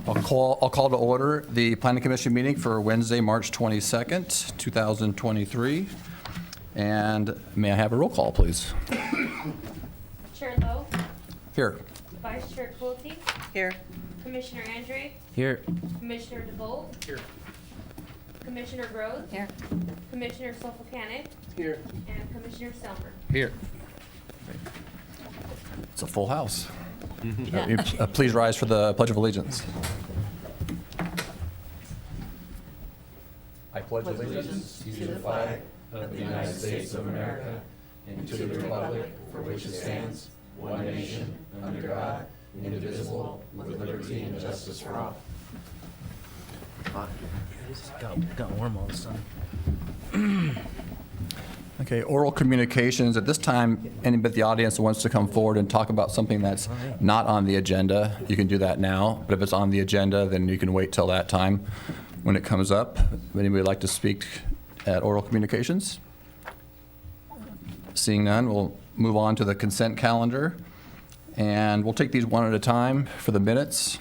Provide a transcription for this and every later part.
I'll call to order the Planning Commission meeting for Wednesday, March 22nd, 2023. And may I have a roll call, please? Chair Lowe, Here. Vice Chair Quilty, Here. Commissioner Andre, Here. Commissioner DeVolt. Here. Commissioner Rhodes. Here. Commissioner Sofocanic. Here. And Commissioner Selmer. Here. It's a full house. Please rise for the Pledge of Allegiance. I pledge allegiance to the flag of the United States of America and to the republic for which it stands, one nation, under God, indivisible, with liberty and justice for all. It's got warm all of a sudden. Okay, oral communications. At this time, anybody in the audience that wants to come forward and talk about something that's not on the agenda, you can do that now. But if it's on the agenda, then you can wait till that time when it comes up. Would anybody like to speak at oral communications? Seeing none, we'll move on to the consent calendar. And we'll take these one at a time for the minutes.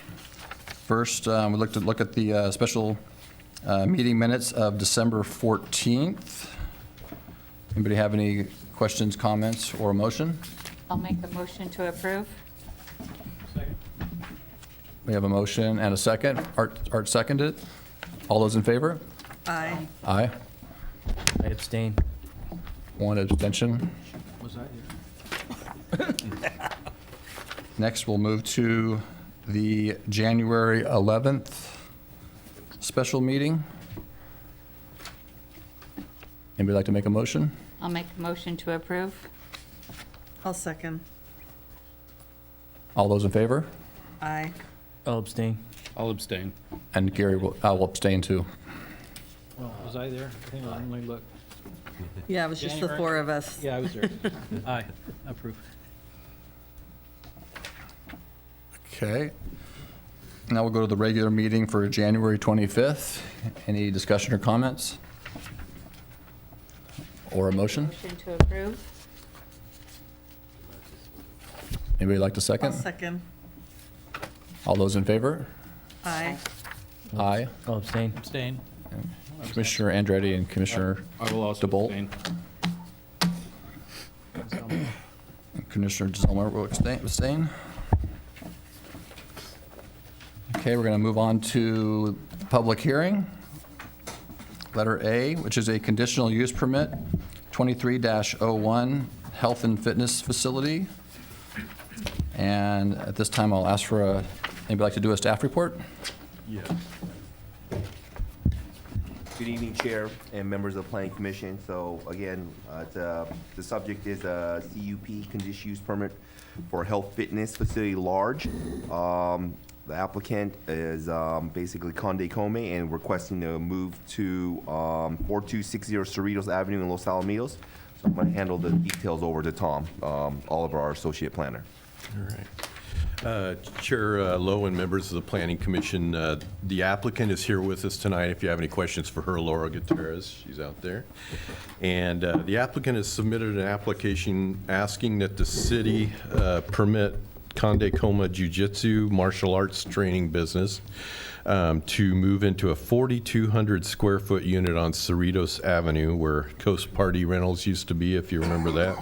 First, we'd like to look at the special meeting minutes of December 14th. Anybody have any questions, comments, or a motion? I'll make a motion to approve. We have a motion and a second. Art seconded. All those in favor? Aye. Aye. I abstain. One abstention. Was I here? Next, we'll move to the January 11th special meeting. Anybody like to make a motion? I'll make a motion to approve. I'll second. All those in favor? Aye. I'll abstain. I'll abstain. And Gary will abstain too. Well, was I there? I think I only looked. Yeah, it was just the January? four of us. Yeah, I was there. Aye, approve. Okay. Now we'll go to the regular meeting for January 25th. Any discussion or comments? Or a motion? Motion to approve. Anybody like to I'll second? second. All those in favor? Aye. Aye. I'll abstain. Abstain. Commissioner Andretti and Commissioner I will also DeBolt. abstain. Commissioner Zelmer will abstain. Okay, we're going to move on to public hearing. Letter A, which is a conditional use permit, 23-01, health and fitness facility. And at this time, I'll ask for anybody like to do a staff report? Yes. Good evening, Chair and members of the Planning Commission. So again, the subject is a CUP, conditional use permit for health fitness facility large. The applicant is basically Conde Come and requesting to move to 4260 Cerritos Avenue in Los Alamitos. So I'm going to handle the details over to Tom, Oliver, our associate planner. All right. Chair Lowe and members of the Planning Commission, the applicant is here with us tonight. If you have any questions for her, Laura Gutierrez, she's out there. And the applicant has submitted an application asking that the city permit Conde Coma Jiu-Jitsu martial arts training business to move into a 4,200 square foot unit on Cerritos Avenue where Coast Party Rentals used to be, if you remember that.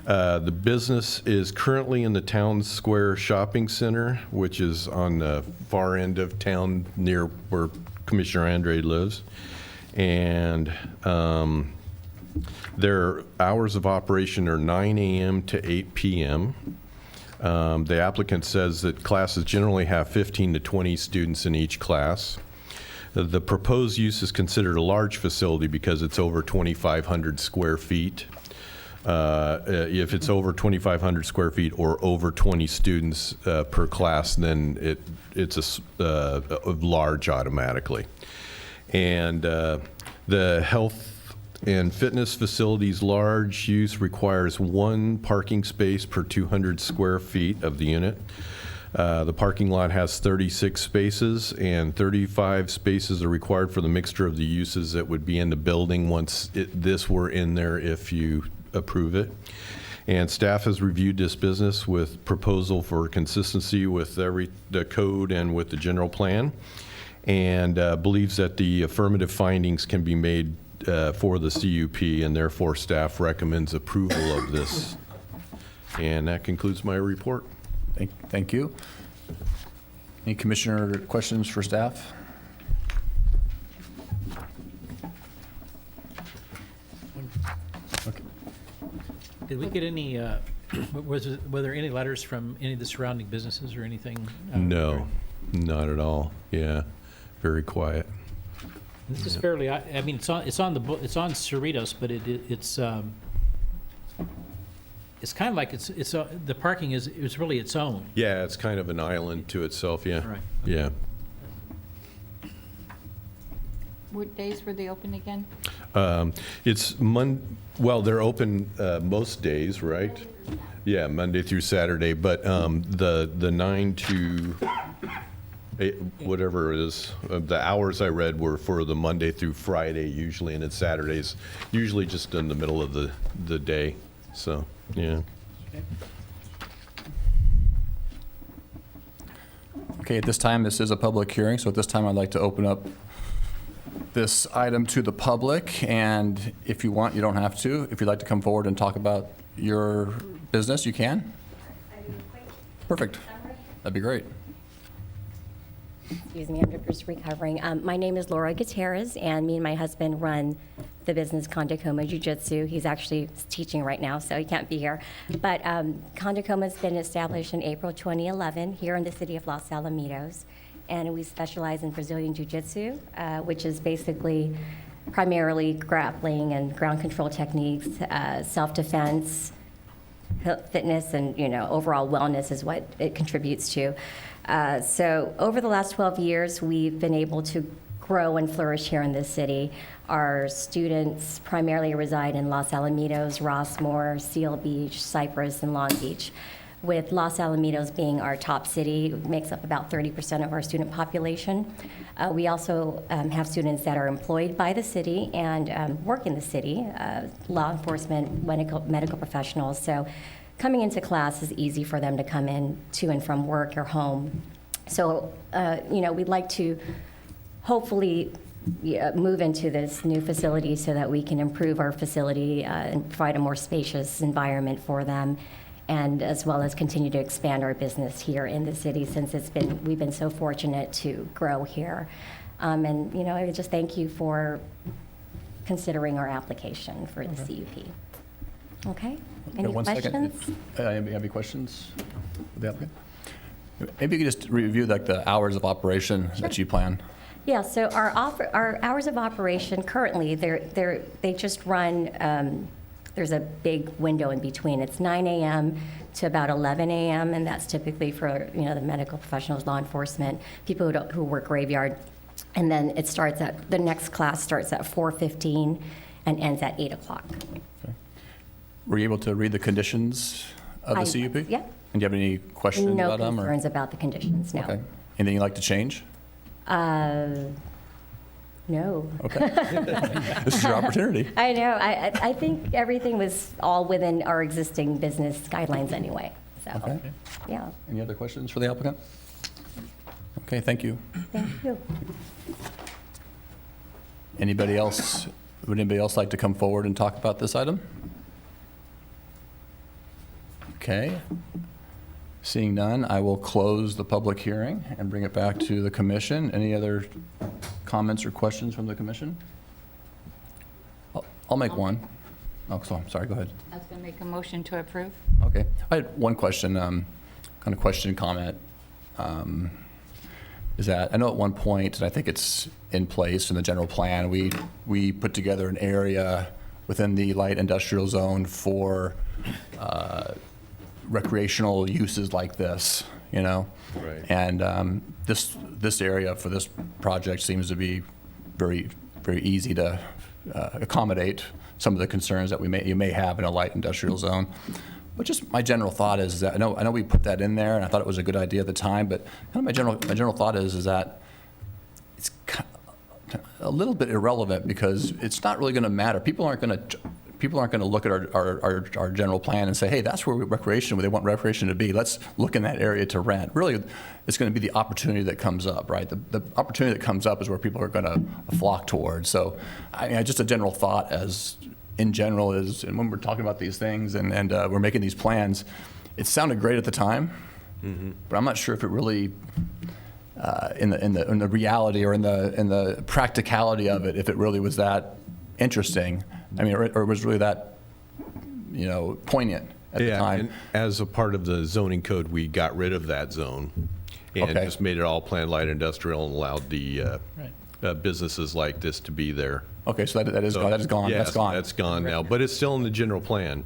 The business is currently in the Town Square Shopping Center, which is on the far end of town near where Commissioner Andre lives. And their hours of operation are 9 a.m. to 8 p.m. The applicant says that classes generally have 15 to 20 students in each class. The proposed use is considered a large facility because it's over 2,500 square feet. If it's over 2,500 square feet or over 20 students per class, then it's a large automatically. And the health and fitness facilities large use requires one parking space per 200 square feet of the unit. The parking lot has 36 spaces, and 35 spaces are required for the mixture of the uses that would be in the building once this were in there if you approve it. And staff has reviewed this business with proposal for consistency with the code and with the general plan, and believes that the affirmative findings can be made for the CUP, and therefore staff recommends approval of this. And that concludes my report. Thank you. Any commissioner questions for staff? Okay. Did we get any, were there any letters from any of the surrounding businesses or anything? No, not at all. Yeah, very quiet. This is fairly, I mean, it's on Cerritos, but it's kind of like the parking is really its own. Yeah, it's kind of an island to itself, yeah. Right. Yeah. What days were they open again? Well, they're open most days, right? Yeah, Monday through Saturday, but the 9 to 8, whatever it is, the hours I read were for the Monday through Friday usually, and it's Saturdays, usually just in the middle of the day, so, yeah. Okay, at this time, this is a public hearing, so at this time, I'd like to open up this item to the public, and if you want, you don't have to. If you'd like to come forward and talk about your business, you can. Perfect. That'd be great. Excuse me, I'm just recovering. My name is Laura Gutierrez, and me and my husband run the business Kondokoma Jiu-Jitsu. He's actually teaching right now, so he can't be here. But Kondokoma's been established in April 2011 here in the city of Los Alamitos, and we specialize in Brazilian Jiu-Jitsu, which is basically primarily grappling and ground control techniques, self-defense, fitness, and overall wellness is what it contributes to. So over the last 12 years, we've been able to grow and flourish here in this city. Our students primarily reside in Los Alamitos, Rossmore, Seal Beach, Cypress, and Long Beach, with Los Alamitos being our top city. It makes up about 30% of our student population. We also have students that are employed by the city and work in the city, law enforcement, medical professionals. So coming into class is easy for them to come in to and from work or home. So, we'd like to hopefully move into this new facility so that we can improve our facility and provide a more spacious environment for them, and as well as continue to expand our business here in the city since we've been so fortunate to grow here. I would just thank you for considering our application for the CUP. Okay? Any One second. questions? Any questions for the applicant? Maybe you could just review the hours of operation that you plan. Yeah, so our hours of operation currently, they just run, there's a big window in between. It's 9 a.m. to about 11 a.m., and that's typically for, the medical professionals, law enforcement, people who work graveyard. And then the next class starts at 4:15 and ends at 8 o'clock. Okay. Were you able to read the conditions of the CUP? Yeah. And do you have any questions about them? No concerns about the conditions, no. Okay. Anything you'd like to change? No. Okay. This is your opportunity. I know. I think everything was all within our existing business guidelines anyway, so, Okay. yeah. Any other questions for the applicant? Okay, thank you. Thank you. Anybody else, would anybody else like to come forward and talk about this item? Okay. Seeing none, I will close the public hearing and bring it back to the commission. Any other comments or questions from the commission? I'll make one. Oh, sorry, go ahead. I was going to make a motion to approve. Okay. I had one question, kind of question, comment. Is that, I know at one point, and I think it's in place in the general plan, we put together an area within the light industrial zone for recreational uses like this, Right. And this area for this project seems to be very, very easy to accommodate some of the concerns that you may have in a light industrial zone. But just my general thought is that I know we put that in there, and I thought it was a good idea at the time. But kind of my general thought is that it's a little bit irrelevant because it's not really going to matter. People aren't going to people aren't going to look at our general plan and say, hey, that's where they want recreation to be. Let's look in that area to rent. Really, it's going to be the opportunity that comes up, right? The opportunity that comes up is where people are going to flock towards. So just a general thought in general is, and when we're talking about these things and we're making these plans, it sounded great at the time, but I'm not sure if it really, in the reality or in the practicality of it, if it really was that interesting. I mean, or was really that, poignant at the time. And as a part of the zoning code, we got rid of that zone and Okay. just made it all planned light industrial and allowed the Right. businesses like this to be there. Okay, so that is gone. That is gone. Yes, That's gone. that's gone now, but it's still in the general plan.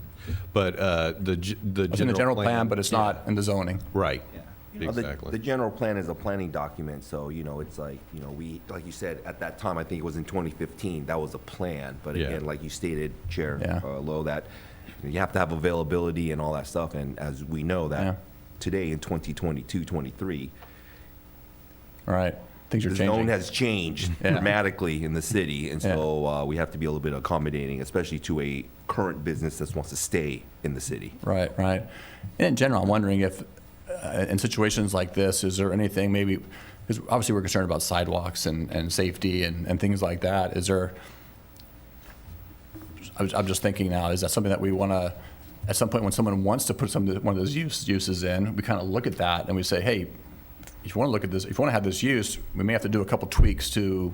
But the It's in the general plan, but it's not in the zoning. Right, The exactly. general plan is a planning document, so, it's like, like you said, at that time, I think it was in 2015, that was a plan. But Yeah. again, like you stated, Chair Yeah. Lowe, that you have to have availability and all that stuff. And as we know that Yeah. today in 2022, 23, All right, things are the changing. zone has changed Yeah. dramatically in the city. And so we have to be a little bit accommodating, especially to a current business that wants to stay in the city. Right, right. And in general, I'm wondering if, in situations like this, is there anything maybe, because obviously we're concerned about sidewalks and safety and things like that. Is there, I'm just thinking now, is that something that we want to, at some point when someone wants to put one of those uses in, we kind of look at that and we say, hey, if you want to look at this, if you want to have this use, we may have to do a couple tweaks to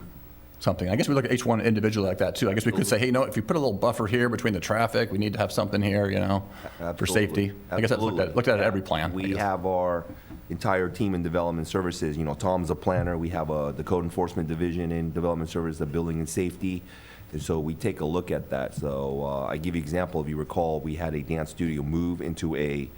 something. I guess we look at each one individually like that too. I guess we could say, hey, if you put a little buffer here between the traffic, we need to have something here, for Absolutely. safety. I guess that's looked at every plan. I We guess. have our entire team in development services. Tom's a planner. We have the code enforcement division in development services, the building and safety. And so we take a look at that. So I give you an example. If you recall, we had a dance studio move into an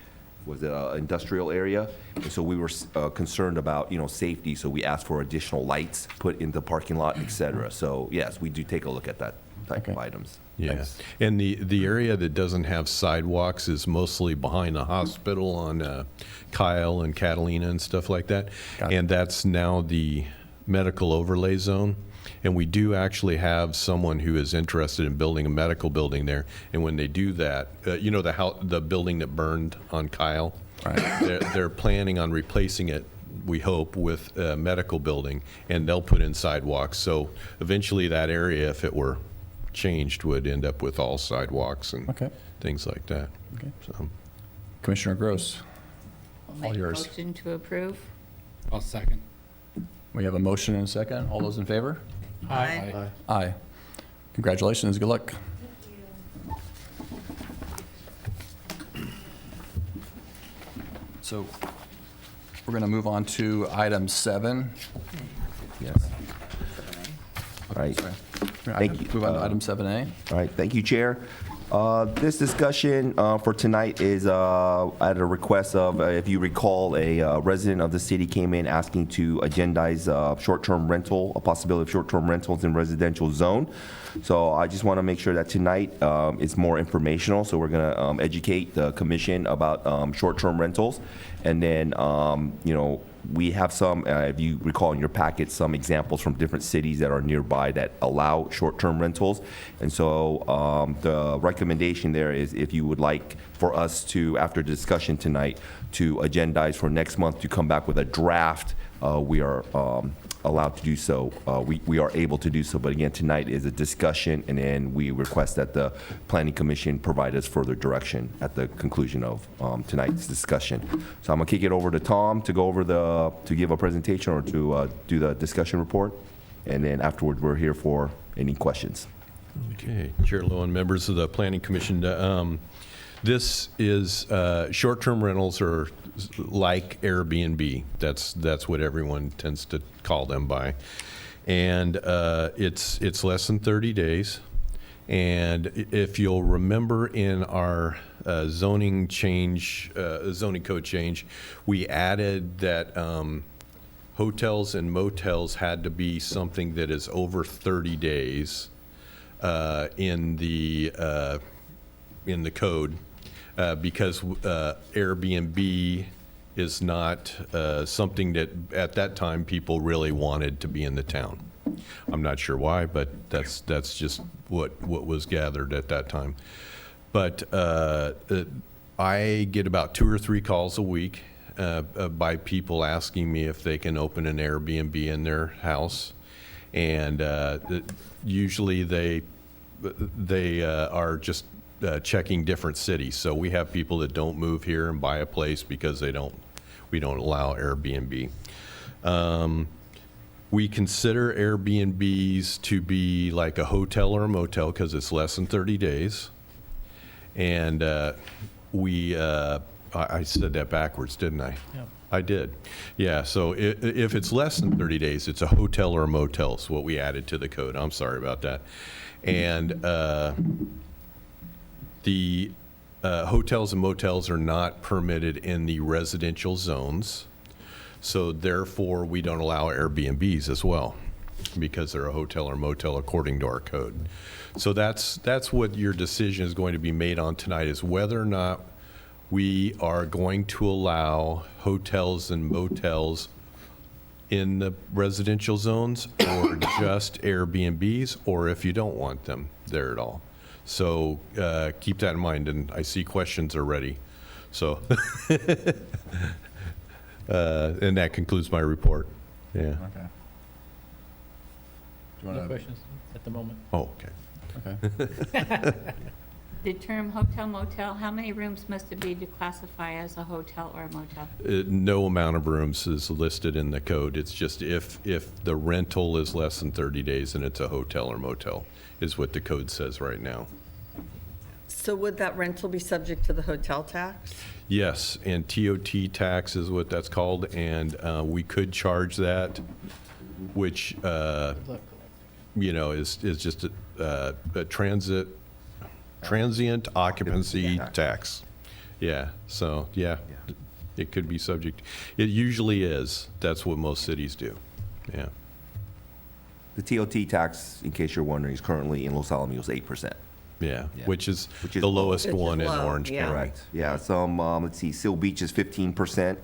industrial area. And so we were concerned about, safety. So we asked for additional lights put in the parking lot, et cetera. So yes, we do take a look at that type of Okay. items. Yeah, Thanks. and the area that doesn't have sidewalks is mostly behind the hospital on Kyle and Catalina and stuff like that. Got it. And that's now the medical overlay zone. And we do actually have someone who is interested in building a medical building there. And when they do that, the building that burned on Kyle, they're planning on replacing it, we hope, with a medical building, and they'll put in sidewalks. So eventually that area, if it were changed, would end up with all sidewalks and Okay. things like that. Okay. So, Commissioner Gross, Make a yours. motion to approve. I'll second. we have a motion and a second. All those in favor? Aye. Aye. Congratulations. Good luck. So we're going to move on to item 7. Yes. All right. Thank you. Move on to item 7A. All right, thank you, Chair. This discussion for tonight is at a request of, if you recall, a resident of the city came in asking to agendize short-term rental, a possibility of short-term rentals in residential zone. So I just want to make sure that tonight is more informational. So we're going to educate the commission about short-term rentals. And then, we have some, if you recall in your packet, some examples from different cities that are nearby that allow short-term rentals. And so the recommendation there is, if you would like for us to, after discussion tonight, to agendize for next month to come back with a draft, we are allowed to do so. We are able to do so, but again, tonight is a discussion, and then we request that the Planning Commission provide us further direction at the conclusion of tonight's discussion. So I'm gonna kick it over to Tom to go over to give a presentation or to do the discussion report, and then afterward, we're here for any questions. okay, Chair Lowe and members of the Planning Commission, this is short-term rentals are like Airbnb. That's what everyone tends to call them by, and it's less than 30 days. And if you'll remember, in our zoning code change, we added that hotels and motels had to be something that is over 30 days in the code. Because Airbnb is not something that, at that time, people really wanted to be in the town. I'm not sure why, but that's just what was gathered at that time. But I get about 2 or 3 calls a week by people asking me if they can open an Airbnb in their house, and usually they are just checking different cities. So we have people that don't move here and buy a place because we don't allow Airbnb. We consider Airbnbs to be like a hotel or a motel because it's less than 30 days. And I said that backwards, didn't I? Yeah. I did. Yeah, so if it's less than 30 days, it's a hotel or a motel, is what we added to the code. I'm sorry about that. And the hotels and motels are not permitted in the residential zones. So therefore, we don't allow Airbnbs as well, because they're a hotel or motel according to our code. So that's what your decision is going to be made on tonight, is whether or not we are going to allow hotels and motels in the residential zones, or just Airbnbs, or if you don't want them there at all. So keep that in mind, and I see questions are ready. So, and that concludes my report. Yeah. Okay. Do you No want to? questions at the moment. Oh, okay. Okay. The term hotel motel, how many rooms must it be to classify as a hotel or a motel? No amount of rooms is listed in the code. It's just if the rental is less than 30 days, and it's a hotel or motel, is what the code says right now. So would that rental be subject to the hotel tax? Yes, and TOT tax is what that's called, and we could charge that, which, is just a transient occupancy tax. Yeah, so, yeah, it could be subject. It usually is. That's what most cities do. Yeah. The TOT tax, in case you're wondering, is currently in Los Alamitos 8%. Yeah, Yeah. which is Which is the low. lowest Which is one in low, Orange yeah. County. Correct. Yeah, some, let's see, Seal Beach is 15%,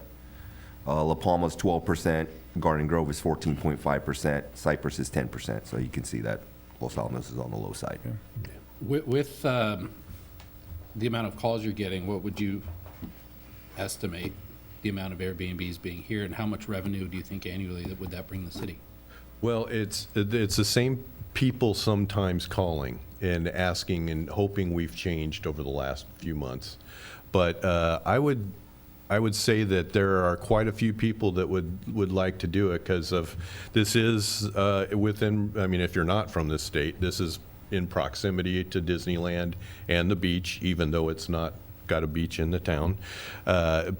La Palma's 12%, Garden Grove is 14.5%, Cypress is 10%. So you can see that Los Alamos is on the low side. With the amount of calls you're getting, what would you estimate the amount of Airbnbs being here, and how much revenue do you think annually that would that bring the city? Well, it's the same people sometimes calling and asking and hoping we've changed over the last few months. But I would say that there are quite a few people that would like to do it, because of this is within, I mean, if you're not from this state, this is in proximity to Disneyland and the beach, even though it's not got a beach in the town.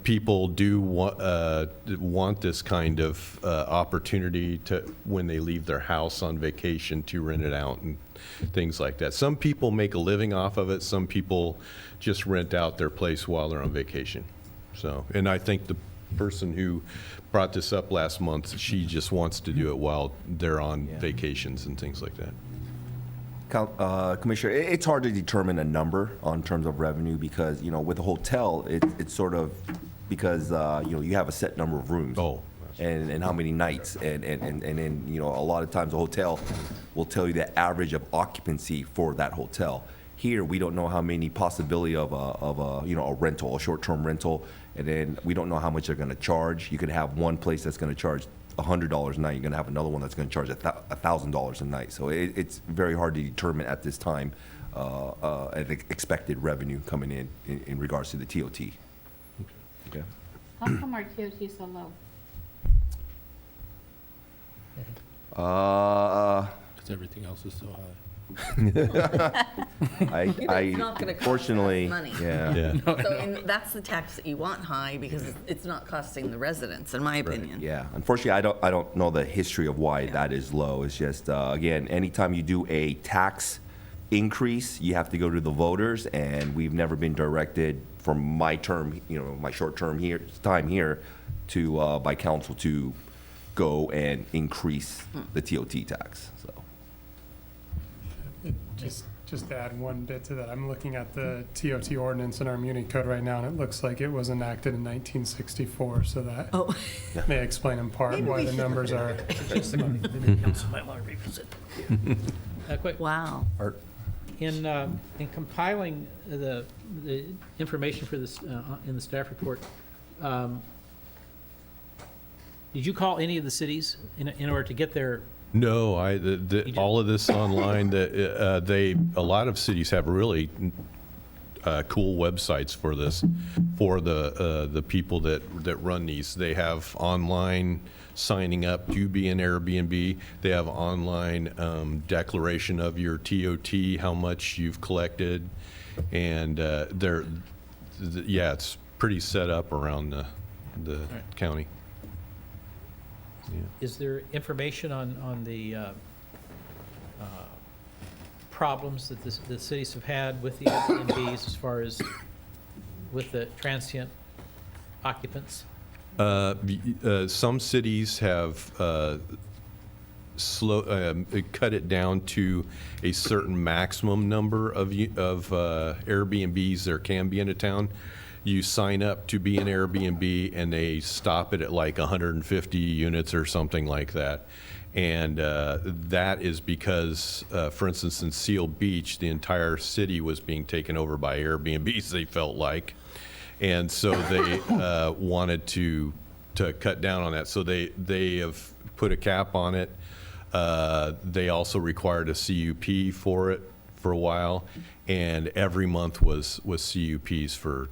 People do want this kind of opportunity to, when they leave their house on vacation, to rent it out and things like that. Some people make a living off of it. Some people just rent out their place while they're on vacation. So, and I think the person who brought this up last month, she just wants to do it while they're on vacations and things like that. Commissioner, it's hard to determine a number on terms of revenue because, with a hotel, it's sort of because, you have a set number of rooms. Oh. And how many nights. And then, a lot of times a hotel will tell you the average of occupancy for that hotel. Here, we don't know how many possibility of a rental, a short-term rental, and then we don't know how much they're going to charge. You could have one place that's going to charge $100 a night. You're going to have another one that's going to charge $1,000 a night. So it's very hard to determine at this time an expected revenue coming in regards to the TOT. Okay. How come our TOT is so low? Because everything else is so high. It's not gonna cost Fortunately, us money. yeah. So that's the tax that you want high, because it's not costing the residents, in my opinion. Yeah, unfortunately, I don't know the history of why that is low. It's just, again, anytime you do a tax increase, you have to go to the voters, and we've never been directed from my term, my short term time here, to by council to go and increase the TOT tax. So Just to add one bit to that, I'm looking at the TOT ordinance in our Muni code right now, and it looks like it was enacted in 1964, so that Oh, may explain in part why the numbers are. Council might want to revisit. Quick, wow. Art? in compiling the information for this, in the staff report, did you call any of the cities in order to get their? No, all of this online, a lot of cities have really cool websites for this, for the people that run these. They have online signing up to be an Airbnb. They have online declaration of your TOT, how much you've collected, and yeah, it's pretty set up around the county. Yeah. Is there information on the problems that the cities have had with the Airbnbs as far as with the transient occupants? Some cities have cut it down to a certain maximum number of Airbnbs there can be in a town. You sign up to be an Airbnb, and they stop it at like 150 units or something like that. And that is because, for instance, in Seal Beach, the entire city was being taken over by Airbnbs, they felt like. And so they wanted to cut down on that. So they have put a cap on it. They also required a CUP for it for a while. And every month was CUPs for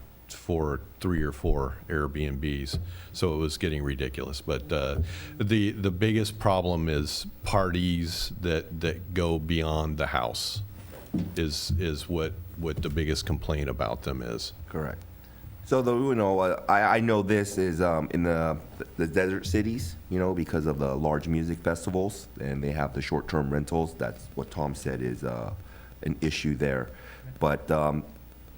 3 or 4 Airbnbs, so it was getting ridiculous. But the biggest problem is parties that go beyond the house is what the biggest complaint about them is. Correct. So I know this is in the desert cities, because of the large music festivals, and they have the short-term rentals. That's what Tom said is an issue there. But the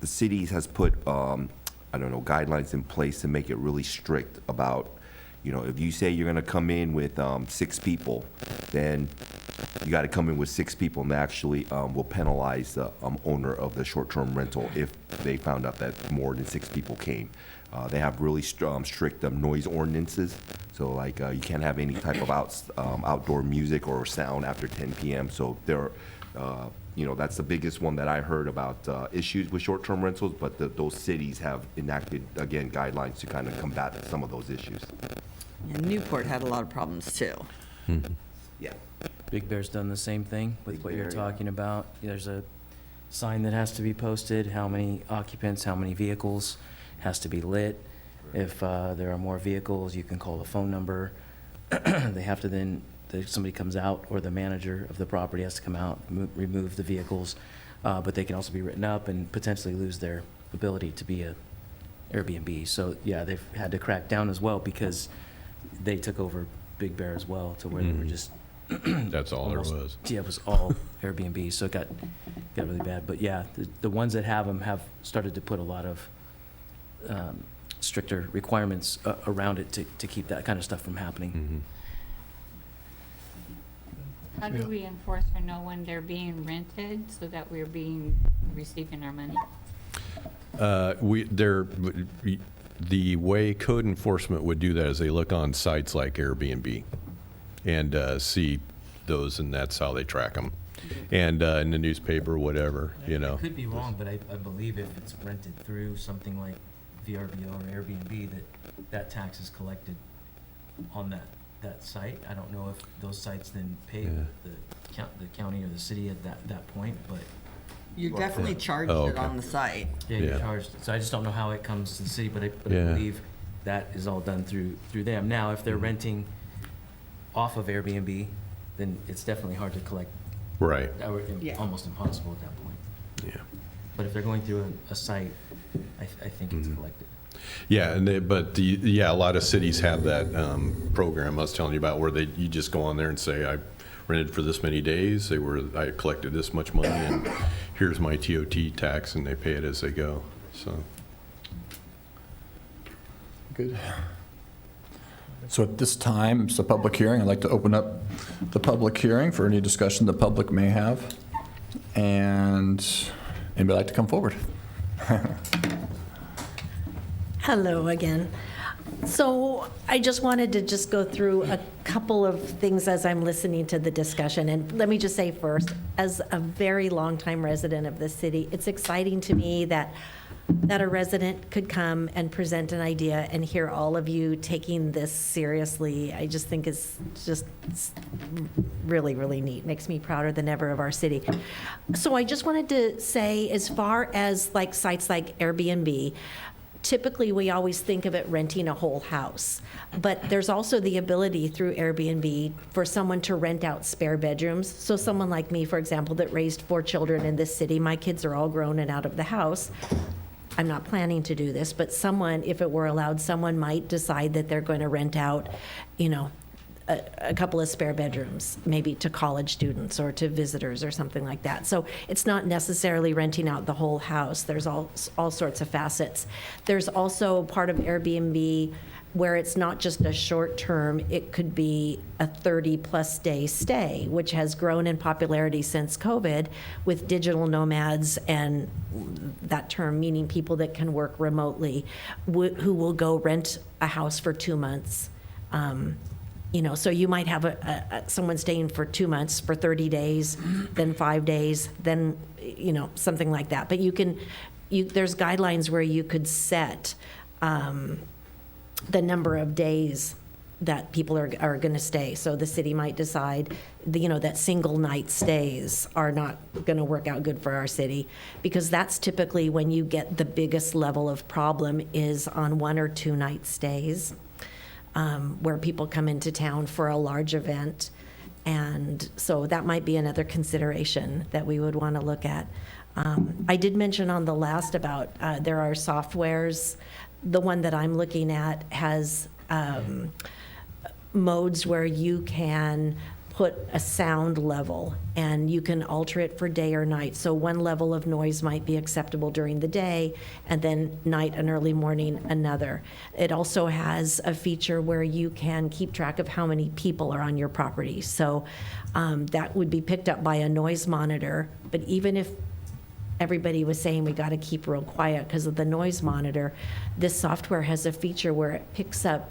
cities has put guidelines in place to make it really strict about, if you say you're going to come in with 6 people, then you got to come in with 6 people, and they actually will penalize the owner of the short-term rental if they found out that more than 6 people came. They have really strict noise ordinances, so like you can't have any type of outdoor music or sound after 10 p.m. So there. That's the biggest one that I heard about issues with short-term rentals, but those cities have enacted, again, guidelines to kind of combat some of those issues. And Newport had a lot of problems too. Yeah. Big Bear's done the same thing with Big what you're Bear, yeah. talking about. There's a sign that has to be posted, how many occupants, how many vehicles, has to be lit. If there are more vehicles, you can call the phone number. They have to then, somebody comes out, or the manager of the property has to come out, remove the vehicles, but they can also be written up and potentially lose their ability to be a Airbnb. So yeah, they've had to crack down as well because they took over Big Bear as well, to where they were just That's all there was. Yeah, it was all Airbnb, so it got really bad. But yeah, the ones that have them have started to put a lot of stricter requirements around it to keep that kind of stuff from happening. Mm-hmm. How do we enforce or know when they're being rented so that we're receiving our money? The way code enforcement would do that is they look on sites like Airbnb and see those, and that's how they track them. And in the newspaper, whatever, I could be wrong, but I believe if it's rented through something like VRBO or Airbnb, that tax is collected on that site. I don't know if those sites then pay the county or the city at that point, but You're definitely charged it on the site. yeah, you're charged. So I just don't know how it comes to the city, but I believe that is all done through them. Now, if they're renting off of Airbnb, then it's definitely hard to collect. Right. Or Yeah. almost impossible at that point. Yeah. But if they're going through a site, I think it's collected. Yeah, a lot of cities have that program I was telling you about, where you just go on there and say, I rented for this many days, I collected this much money, and here's my TOT tax, and they pay it as they go. So Good. So at this time, it's a public hearing. I'd like to open up the public hearing for any discussion the public may have. And anybody like to come forward? Hello again. So I just wanted to just go through a couple of things as I'm listening to the discussion. And let me just say first, as a very longtime resident of this city, it's exciting to me that a resident could come and present an idea and hear all of you taking this seriously. I just think it's just really, really neat. Makes me prouder than ever of our city. So I just wanted to say, as far as like sites like Airbnb, typically we always think of it renting a whole house, but there's also the ability through Airbnb for someone to rent out spare bedrooms. So someone like me, for example, that raised 4 children in this city, my kids are all grown and out of the house. I'm not planning to do this, but someone, if it were allowed, someone might decide that they're going to rent out, you know, a couple of spare bedrooms, maybe to college students or to visitors or something like that. So it's not necessarily renting out the whole house. There's all sorts of facets. There's also part of Airbnb where it's not just a short term, it could be a 30-plus day stay, which has grown in popularity since COVID with digital nomads, and that term meaning people that can work remotely, who will go rent a house for 2 months. You know, so you might have someone staying for 2 months, for 30 days, then 5 days, then, you know, something like that. But there's guidelines where you could set the number of days that people are going to stay. So the city might decide, you know, that single night stays are not going to work out good for our city, because that's typically when you get the biggest level of problem is on 1 or 2 night stays. Where people come into town for a large event. And so that might be another consideration that we would want to look at. I did mention on the last about there are softwares. The one that I'm looking at has modes where you can put a sound level and you can alter it for day or night. So one level of noise might be acceptable during the day, and then night and early morning another. It also has a feature where you can keep track of how many people are on your property. So that would be picked up by a noise monitor. But even if everybody was saying we got to keep real quiet because of the noise monitor, this software has a feature where it picks up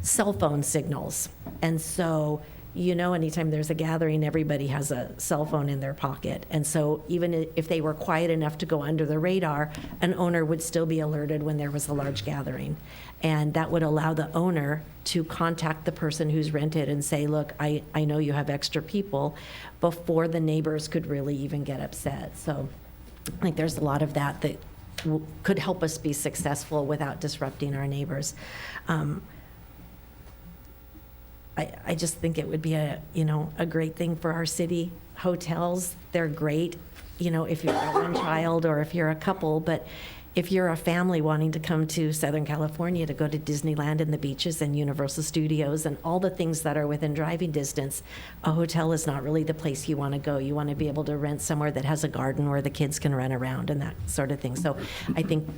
cell phone signals. And so, you know, anytime there's a gathering, everybody has a cell phone in their pocket. And so even if they were quiet enough to go under the radar, an owner would still be alerted when there was a large gathering. And that would allow the owner to contact the person who's rented and say, look, I know you have extra people, before the neighbors could really even get upset. So I think there's a lot of that could help us be successful without disrupting our neighbors. I just think it would be a great thing for our city. Hotels, they're great, you know, if you're one child or if you're a couple, but if you're a family wanting to come to Southern California to go to Disneyland and the beaches and Universal Studios and all the things that are within driving distance, a hotel is not really the place you want to go. You want to be able to rent somewhere that has a garden where the kids can run around and that sort of thing. So I think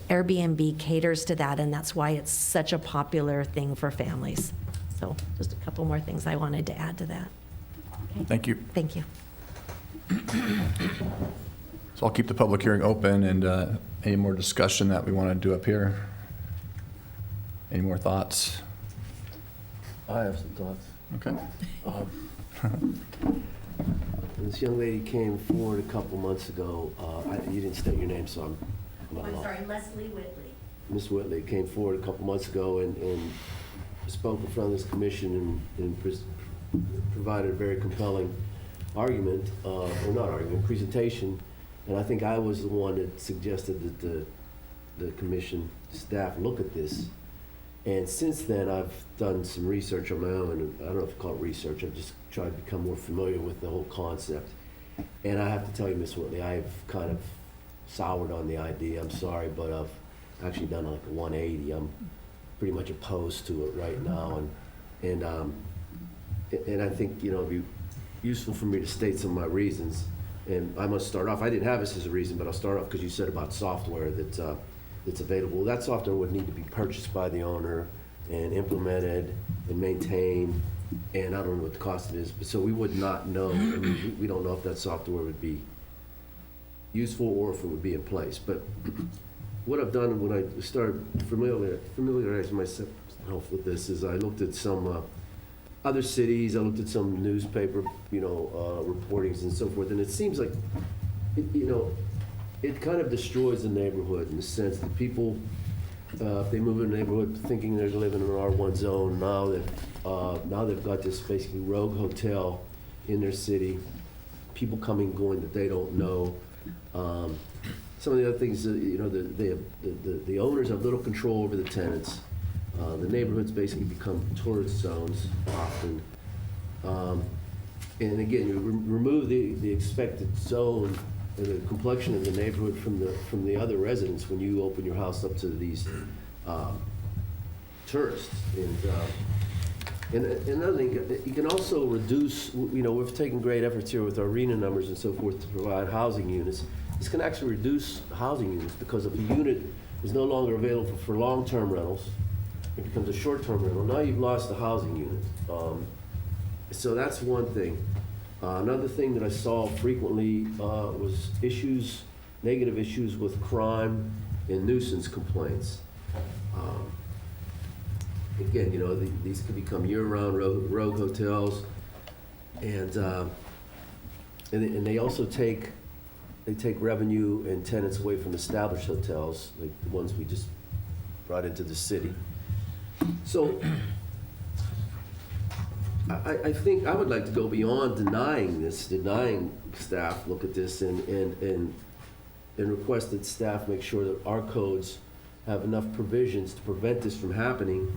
Airbnb caters to that, and that's why it's such a popular thing for families. So just a couple more things I wanted to add to that. Okay. Thank you. Thank you. So I'll keep the public hearing open, and any more discussion that we want to do up here? Any more thoughts? I have some thoughts. Okay. This young lady came forward a couple months ago. You didn't state your name, so I'm sorry, Leslie Whitley. Ms. Whitley came forward a couple months ago and spoke in front of this commission and provided a very compelling argument, or not argument, presentation. And I think I was the one that suggested that the commission staff look at this. And since then, I've done some research on my own. I don't know if you call it research. I've just tried to become more familiar with the whole concept. And I have to tell you, Ms. Whitley, I've kind of soured on the idea. I'm sorry, but I've actually done like a 180. I'm pretty much opposed to it right now. And I think, you know, it'd be useful for me to state some of my reasons. And I must start off, I didn't have this as a reason, but I'll start off because you said about software that's available. That software would need to be purchased by the owner and implemented and maintained And I don't know what the cost of it is, but so we would not know. I mean, we don't know if that software would be useful or if it would be in place. But what I've done when I started familiarizing myself with this is I looked at some other cities, I looked at some newspaper, reportings and so forth, and it seems like, it kind of destroys the neighborhood in the sense that people, if they move in a neighborhood thinking they're living in an R1 zone, now they've got this basically rogue hotel in their city, people coming and going that they don't know. Some of the other things, the owners have little control over the tenants. The neighborhoods basically become tourist zones often. And again, you remove the expected zone and the complexion of the neighborhood from the other residents when you open your house up to these tourists. And another thing, you can also reduce, we've taken great efforts here with our arena numbers and so forth to provide housing units. This can actually reduce housing units because if a unit is no longer available for long-term rentals, it becomes a short-term rental. Now you've lost the housing unit. So that's one thing. Another thing that I saw frequently was negative issues with crime and nuisance complaints. Again, these could become year-round rogue hotels, and they also take revenue and tenants away from established hotels, like the ones we just brought into the city. So I think I would like to go beyond denying staff look at this and request that staff make sure that our codes have enough provisions to prevent this from happening,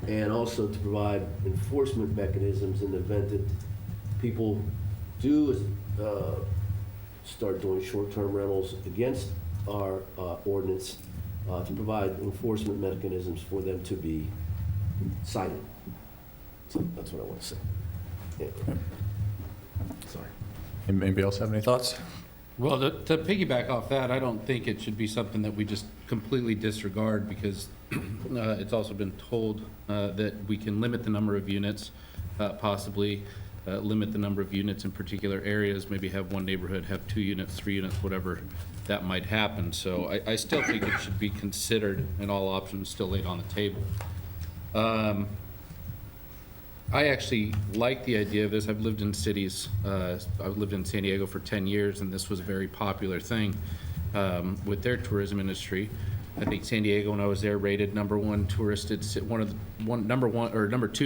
and also to provide enforcement mechanisms in the event that people do start doing short-term rentals against our ordinance, to provide enforcement mechanisms for them to be cited. So that's what I want to say. Yeah. Sorry. Anybody else have any thoughts? Well, to piggyback off that, I don't think it should be something that we just completely disregard, because it's also been told that we can limit the number of units, possibly limit the number of units in particular areas, maybe have one neighborhood have 2 units, 3 units, whatever that might happen. So I still think it should be considered and all options still laid on the table. I actually like the idea of this. I've lived in cities. I've lived in San Diego for 10 years, and this was a very popular thing with their tourism industry. I think San Diego, when I was there, rated number 2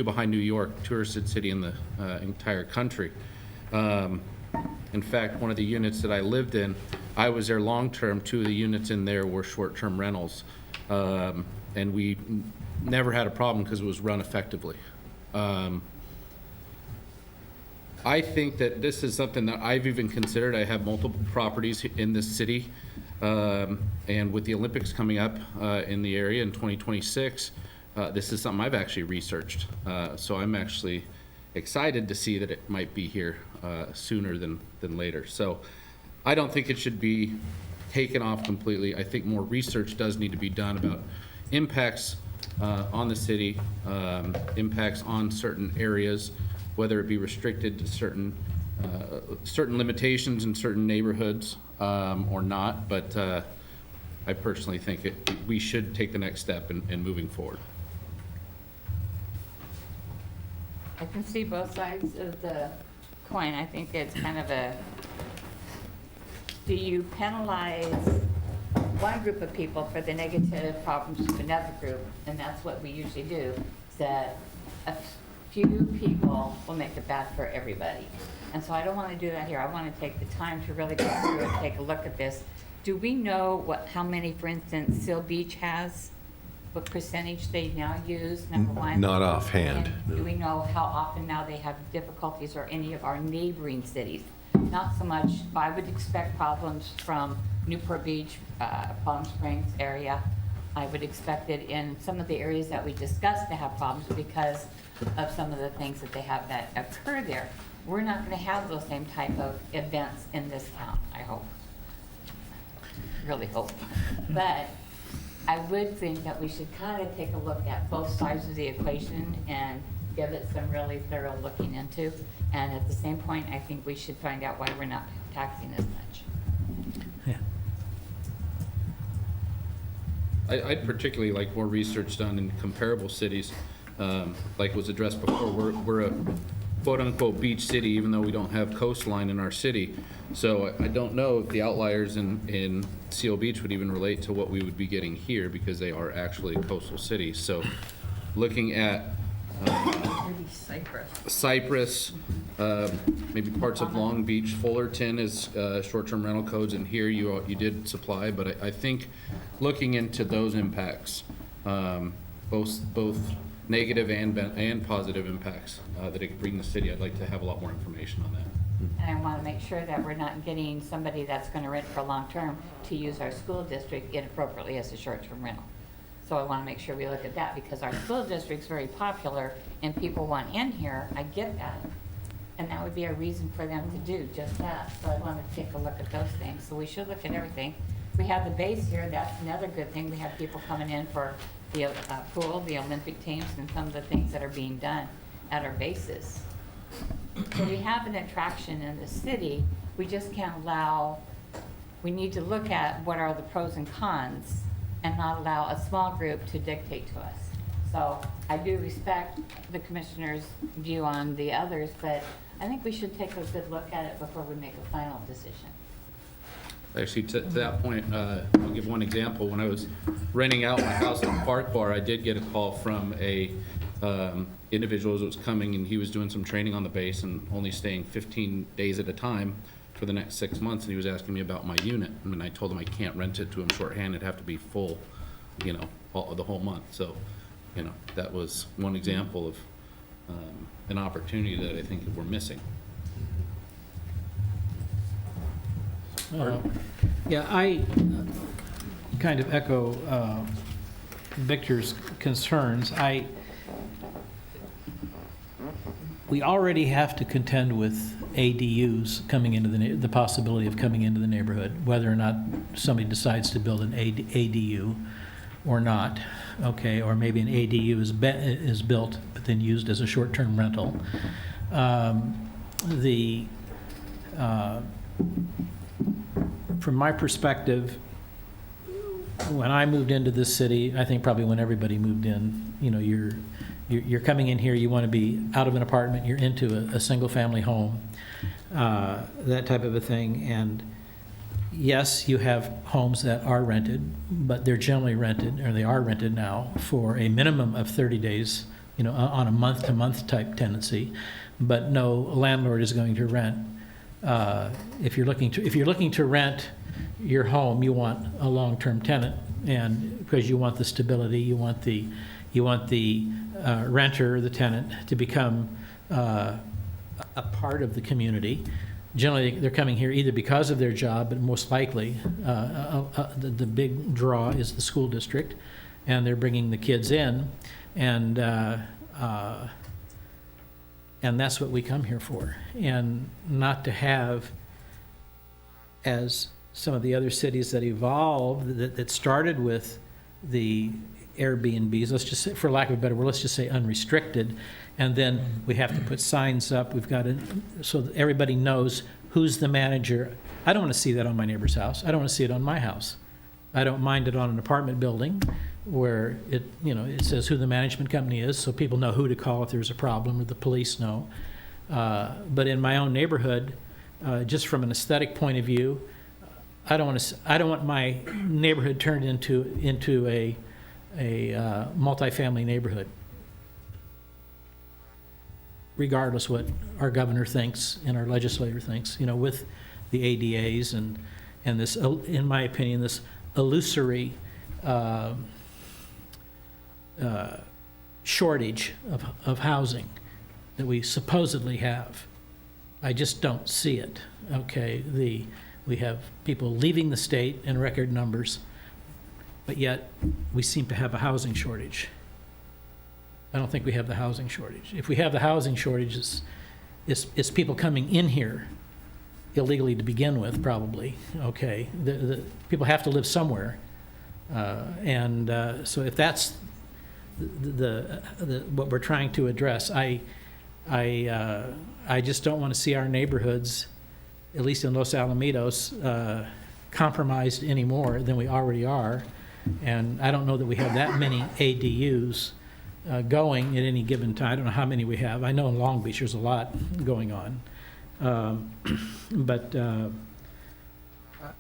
behind New York, touristed city in the entire country. In fact, one of the units that I lived in, I was there long-term. 2 of the units in there were short-term rentals, and we never had a problem because it was run effectively. I think that this is something that I've even considered. I have multiple properties in this city, and with the Olympics coming up in the area in 2026, this is something I've actually researched. So I'm actually excited to see that it might be here sooner than later. So I don't think it should be taken off completely. I think more research does need to be done about impacts on the city, impacts on certain areas, whether it be restricted to certain limitations in certain neighborhoods or not. But I personally think we should take the next step in moving forward. I can see both sides of the coin. I think it's kind of do you penalize one group of people for the negative problems of another group? And that's what we usually do, that a few people will make it bad for everybody. And so I don't want to do that here. I want to take the time to really go through and take a look at this. Do we know how many, for instance, Seal Beach has, what percentage they now use, number one? Not offhand. And do we know how often now they have difficulties, or any of our neighboring cities? Not so much. I would expect problems from Newport Beach, Palm Springs area. I would expect it in some of the areas that we discussed to have problems because of some of the things that they have that occur there. We're not going to have those same type of events in this town, I hope. Really hope. But I would think that we should kind of take a look at both sides of the equation and give it some really thorough looking into. And at the same point, I think we should find out why we're not taxing as much. Yeah. I'd particularly like more research done in comparable cities. Like was addressed before, we're a quote-unquote beach city, even though we don't have coastline in our city. So I don't know if the outliers in Seal Beach would even relate to what we would be getting here, because they are actually coastal cities. So looking at Maybe Cyprus. Cyprus, maybe parts of Long Beach, Fullerton is short-term rental codes, and here you did supply, but I think looking into those impacts, both negative and positive impacts that it could bring the city, I'd like to have a lot more information on that. And I want to make sure that we're not getting somebody that's going to rent for long-term to use our school district inappropriately as a short-term rental. So I want to make sure we look at that, because our school district's very popular and people want in here. I get that. And that would be a reason for them to do just that. So I want to take a look at those things. So we should look at everything. We have the base here. That's another good thing. We have people coming in for the pool, the Olympic teams, and some of the things that are being done at our bases. So we have an attraction in the city. We just can't allow, we need to look at what are the pros and cons and not allow a small group to dictate to us. So I do respect the commissioner's view on the others, but I think we should take a good look at it before we make a final decision. Actually, to that point, I'll give one example. When I was renting out my house at the Park Bar, I did get a call from a individual who was coming, and he was doing some training on the base and only staying 15 days at a time for the next 6 months, and he was asking me about my unit. I mean, I told him I can't rent it to him shorthand. It'd have to be full, you know, the whole month. So, you know, that was one example of an opportunity that I think we're missing. Yeah, I kind of echo Victor's concerns. We already have to contend with ADUs coming into the possibility of coming into the neighborhood, whether or not somebody decides to build an ADU or not, okay, or maybe an ADU is built but then used as a short-term rental. From my perspective, when I moved into this city, I think probably when everybody moved in, you know, you're coming in here, you want to be out of an apartment, you're into a single-family home, that type of a thing. And yes, you have homes that are rented, but they're generally rented, or they are rented now, for a minimum of 30 days, you know, on a month-to-month type tenancy. But no landlord is going to rent. If you're looking to rent your home, you want a long-term tenant, and because you want the stability, you want the renter, the tenant, to become a part of the community. Generally, they're coming here either because of their job, but most likely the big draw is the school district, and they're bringing the kids in, and that's what we come here for, and not to have, as some of the other cities that evolved, that started with the Airbnbs, let's just say, for lack of a better word, let's just say unrestricted, and then we have to put signs up. We've got to, so that everybody knows who's the manager. I don't want to see that on my neighbor's house. I don't want to see it on my house. I don't mind it on an apartment building where it, you know, it says who the management company is, so people know who to call if there's a problem, or the police know. But in my own neighborhood, just from an aesthetic point of view, I don't want my neighborhood turned into a multifamily neighborhood, regardless what our governor thinks and our legislator thinks, you know, with the ADAs and this, in my opinion, this illusory shortage of housing that we supposedly have. I just don't see it, okay? We have people leaving the state in record numbers, but yet we seem to have a housing shortage. I don't think we have the housing shortage. If we have the housing shortage, it's people coming in here illegally to begin with, probably, okay? The people have to live somewhere. So if that's what we're trying to address. I just don't want to see our neighborhoods, at least in Los Alamitos, compromised any more than we already are. And I don't know that we have that many ADUs going at any given time. I don't know how many we have. I know in Long Beach there's a lot going on. But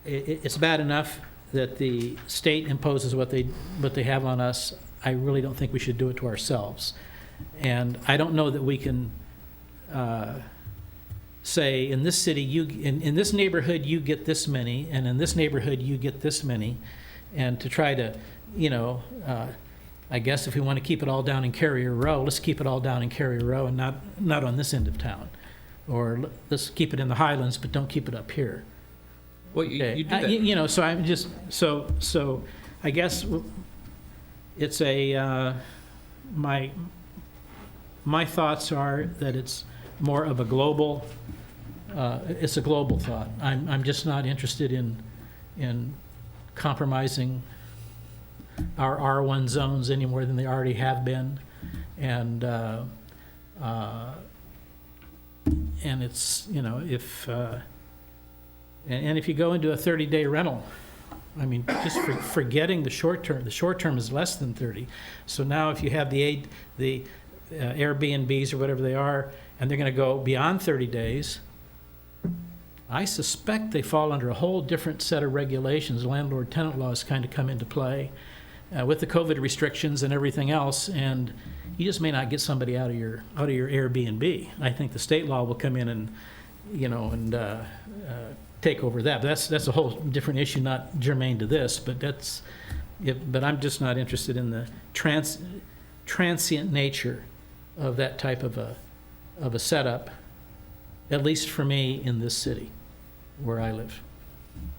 it's bad enough that the state imposes what they have on us. I really don't think we should do it to ourselves. And I don't know that we can say, in this city, in this neighborhood, you get this many, and in this neighborhood, you get this many. And to try to, I guess if we want to keep it all down in Carrier Row, let's keep it all down in Carrier Row and not on this end of town. Or let's keep it in the Highlands, but don't keep it up here. Well, Okay. you do that. So I'm just, so I guess it's my thoughts are that it's more of a global, it's a global thought. I'm just not interested in compromising our R1 zones any more than they already have been. And it's, if you go into a 30-day rental, I mean, just forgetting the short term is less than 30. So now if you have the Airbnbs or whatever they are, and they're going to go beyond 30 days, I suspect they fall under a whole different set of regulations. Landlord-tenant laws kind of come into play with the COVID restrictions and everything else, and you just may not get somebody out of your Airbnb. I think the state law will come in and take over that. But that's a whole different issue, not germane to this. But but I'm just not interested in the transient nature of that type of a setup, at least for me in this city where I live.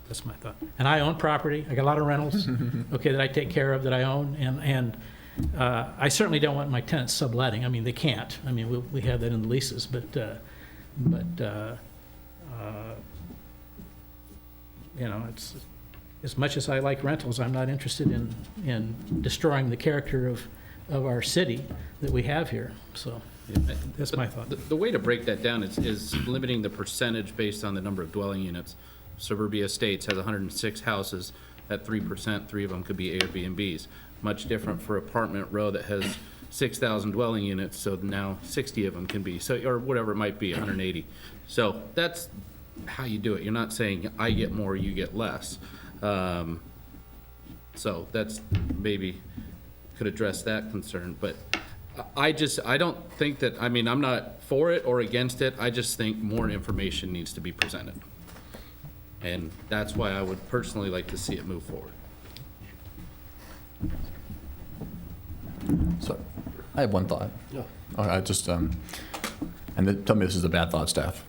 That's my thought. And I own property. I got a lot of rentals, okay, that I take care of, that I own, and I certainly don't want my tenants subletting. I mean, they can't. I mean, we have that in the leases, but it's as much as I like rentals, I'm not interested in destroying the character of our city that we have here. So that's my thought. The way to break that down is limiting the percentage based on the number of dwelling units. Suburbia Estates has 106 houses. At 3%, 3 of them could be Airbnbs. Much different for Apartment Row that has 6,000 dwelling units, so now 60 of them can be, or whatever it might be, 180. So that's how you do it. You're not saying I get more, you get less. So that's maybe could address that concern, but I don't think that, I mean, I'm not for it or against it. I just think more information needs to be presented. And that's why I would personally like to see it move forward. So, I have one thought. Yeah. I just, and tell me this is a bad thought, staff.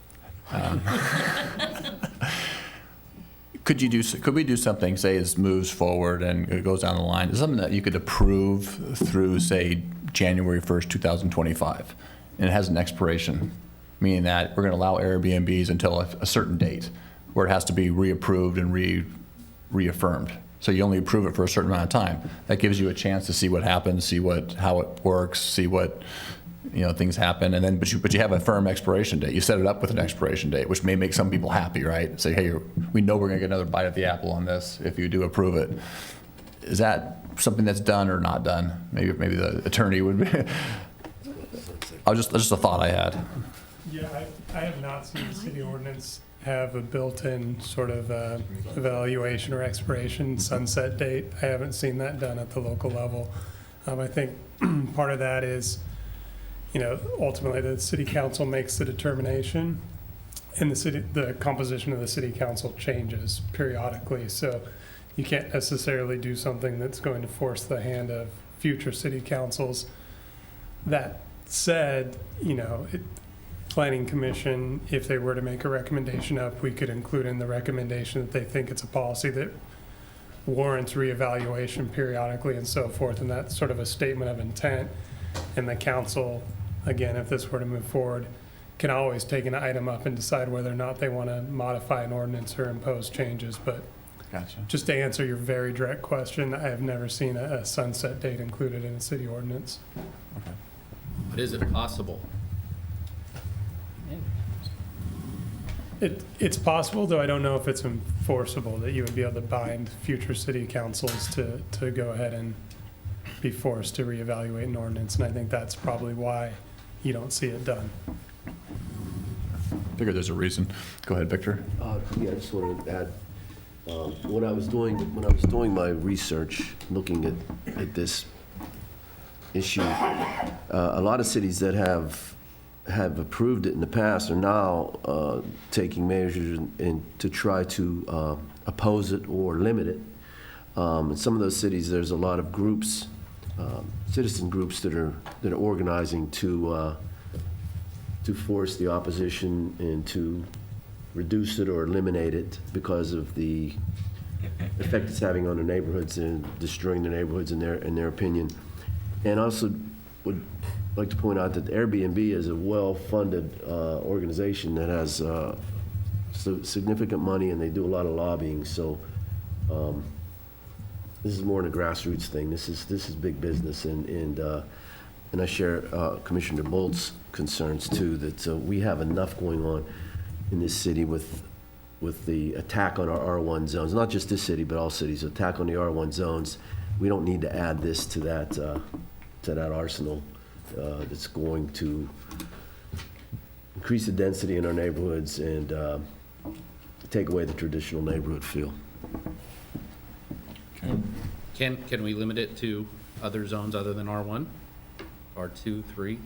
Could we do something, say this moves forward and it goes down the line, something that you could approve through, say, January 1st, 2025, and it has an expiration, meaning that we're going to allow Airbnbs until a certain date, where it has to be reapproved and reaffirmed. So you only approve it for a certain amount of time. That gives you a chance to see what happens, see how it works, see what things happen, and then but you have a firm expiration date. You set it up with an expiration date, which may make some people happy, right? Say, hey, we know we're going to get another bite at the apple on this if you do approve it. Is that something that's done or not done? Maybe the attorney would be. Just a thought I had. Yeah, I have not seen the city ordinance have a built-in sort of evaluation or expiration sunset date. I haven't seen that done at the local level. I think part of that is, ultimately the city council makes the determination, and the composition of the city council changes periodically. So you can't necessarily do something that's going to force the hand of future city councils. That said, Planning Commission, if they were to make a recommendation up, we could include in the recommendation that they think it's a policy that warrants reevaluation periodically and so forth, and that's sort of a statement of intent. And the council, again, if this were to move forward, can always take an item up and decide whether or not they want to modify an ordinance or impose changes. But Gotcha. Just to answer your very direct question, I have never seen a sunset date included in a city ordinance. Okay. But is it possible? It's possible, though I don't know if it's enforceable, that you would be able to bind future city councils to go ahead and be forced to reevaluate an ordinance, and I think that's probably why you don't see it done. Figure there's a reason. Go ahead, Victor. Yeah, I just wanted to add, when I was doing my research, looking at this issue, a lot of cities that have approved it in the past are now taking measures to try to oppose it or limit it. In some of those cities, there's a lot of groups, citizen groups that are organizing to force the opposition and to reduce it or eliminate it because of the effect it's having on the neighborhoods and destroying the neighborhoods in their opinion. And also would like to point out that Airbnb is a well-funded organization that has significant money, and they do a lot of lobbying. So this is more than a grassroots thing. This is big business, and I share Commissioner DeBolt's concerns too, that we have enough going on in this city with the attack on our R1 zones. Not just this city, but all cities. Attack on the R1 zones. We don't need to add this to that arsenal. That's going to increase the density in our neighborhoods and take away the traditional neighborhood feel. Can we limit it to other zones other than R1? R2, 3?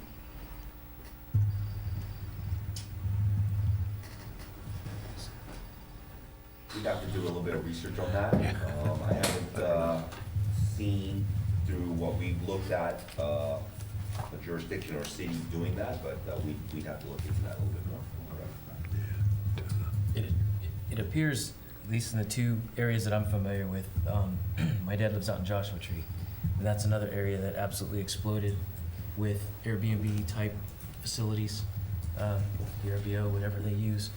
We'd have to do a little bit of research on that. I haven't seen through what we've looked at a jurisdiction or city doing that, but we'd have to look into that a little bit more. It appears, at least in the two areas that I'm familiar with, my dad lives out in Joshua Tree, and that's another area that absolutely exploded with Airbnb type facilities, VRBO, whatever they use.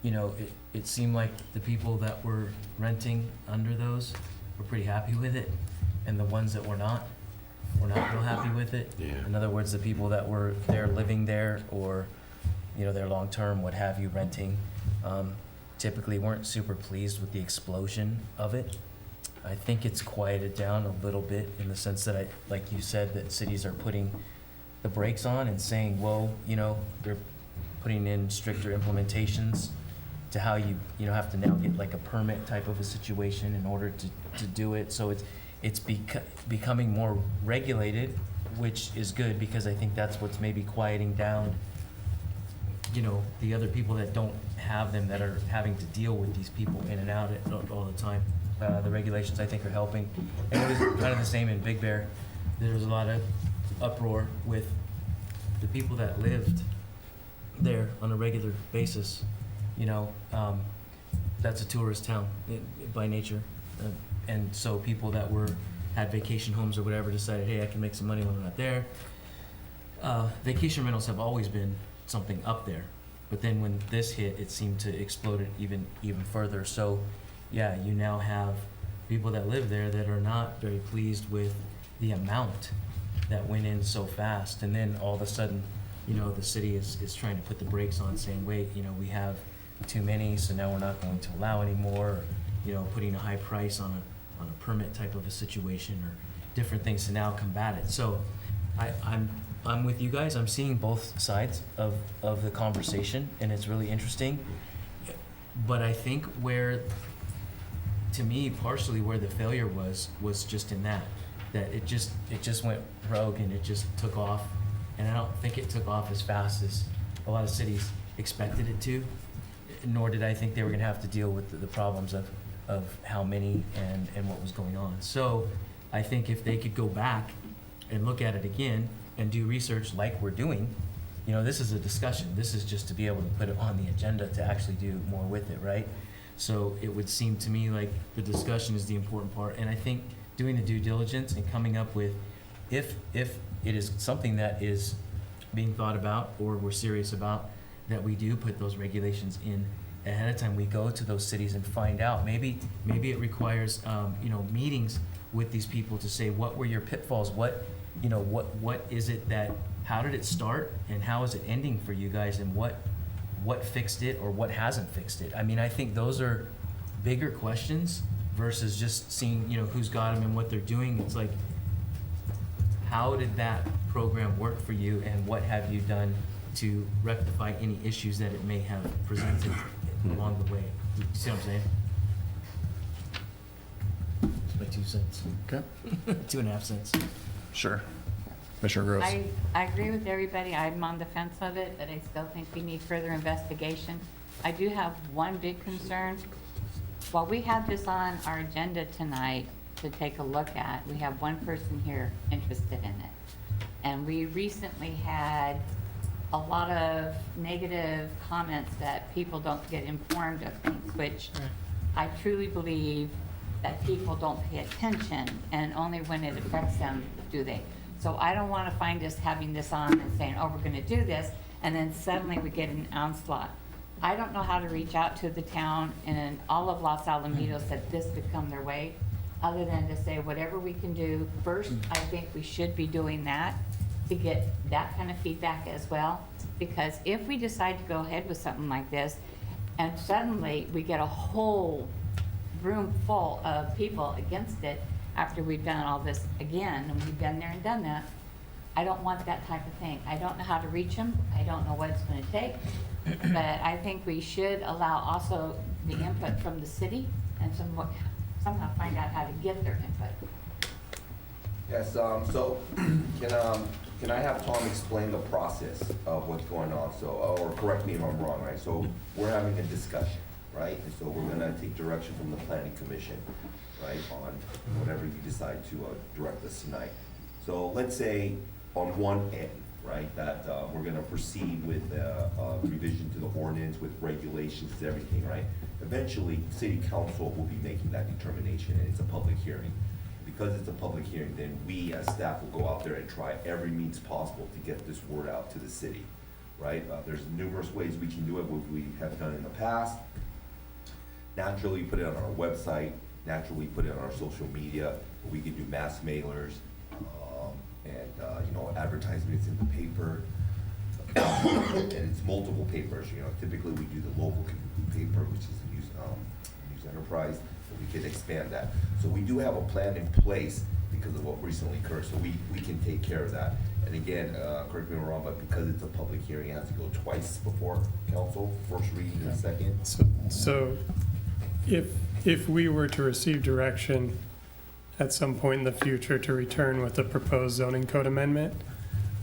You know, it seemed like the people that were renting under those were pretty happy with it, and the ones that were not real happy with it. Yeah. In other words, the people that were there living there, or, you know, their long-term, what have you, renting, typically weren't super pleased with the explosion of it. I think it's quieted down a little bit in the sense that, like you said, that cities are putting the brakes on and saying, well, you know, they're putting in stricter implementations to how you have to now get like a permit type of a situation in order to do it. So it's becoming more regulated, which is good, because I think that's what's maybe quieting down, you know, the other people that don't have them, that are having to deal with these people in and out all the time. The regulations, I think, are helping. And it was kind of the same in Big Bear. There was a lot of uproar with the people that lived there on a regular basis. You know, that's a tourist town by nature. And so people that had vacation homes or whatever decided, hey, I can make some money when I'm not there. Vacation rentals have always been something up there. But then when this hit, it seemed to explode it even further. So, yeah, you now have people that live there that are not very pleased with the amount that went in so fast. And then all of a sudden, you know, the city is trying to put the brakes on, saying, wait, you know, we have too many, so now we're not going to allow anymore, or, you know, putting a high price on a permit type of a situation, or different things to now combat it. So I'm with you guys. I'm seeing both sides of the conversation, and it's really interesting. But I think to me, partially where the failure was just in that it just went rogue, and it just took off. And I don't think it took off as fast as a lot of cities expected it to, nor did I think they were gonna have to deal with the problems of how many and what was going on. So I think if they could go back and look at it again and do research like we're doing, you know, this is a discussion. This is just to be able to put it on the agenda to actually do more with it, right? So it would seem to me like the discussion is the important part. And I think doing the due diligence and coming up with, if it is something that is being thought about or we're serious about, that we do put those regulations ahead of time, we go to those cities and find out. Maybe it requires, meetings with these people to say, what were your pitfalls? What is it that, how did it start and how is it ending for you guys, and what fixed it or what hasn't fixed it? I mean, I think those are bigger questions versus just seeing, who's got them and what they're doing. It's like, how did that program work for you, and what have you done to rectify any issues that it may have presented along the way? You see what I'm saying? That's my 2 cents. Okay. 2.5 cents. Sure. Commissioner Gross. I agree with everybody. I'm on the fence of it, but I still think we need further investigation. I do have one big concern. While we have this on our agenda tonight to take a look at, we have one person here interested in it. And we recently had a lot of negative comments that people don't get informed of things, which I truly believe that people don't pay attention, and only when it affects them do they. So I don't want to find us having this on and saying, oh, we're going to do this, and then suddenly we get an onslaught. I don't know how to reach out to the town and all of Los Alamitos that this could come their way, other than to say whatever we can do. First, I think we should be doing that to get that kind of feedback as well. Because if we decide to go ahead with something like this, and suddenly we get a whole room full of people against it after we've done all this again, and we've been there and done that, I don't want that type of thing. I don't know how to reach them. I don't know what it's going to take. But I think we should allow also the input from the city and somehow find out how to get their input. Yes, so can I have Tom explain the process of what's going on? So, or correct me if I'm wrong, right? So we're having a discussion, right? And so we're gonna take direction from the planning commission, right, on whatever you decide to direct us tonight. So let's say on one end, right, that we're gonna proceed with revision to the ordinance with regulations, everything, right? Eventually, city council will be making that determination, and it's a public hearing. Because it's a public hearing, then we as staff will go out there and try every means possible to get this word out to the city, right? There's numerous ways we can do it, what we have done in the past. Naturally, put it on our website, naturally put it on our social media. We can do mass mailers, and advertisements in the paper. And it's multiple papers, typically we do the local paper, which is a news enterprise. We can expand that. So we do have a plan in place because of what recently occurred, so we can take care of that. And again, correct me if I'm wrong, but because it's a public hearing, it has to go twice before council, first reading and second. So if we were to receive direction at some point in the future to return with a proposed zoning code amendment,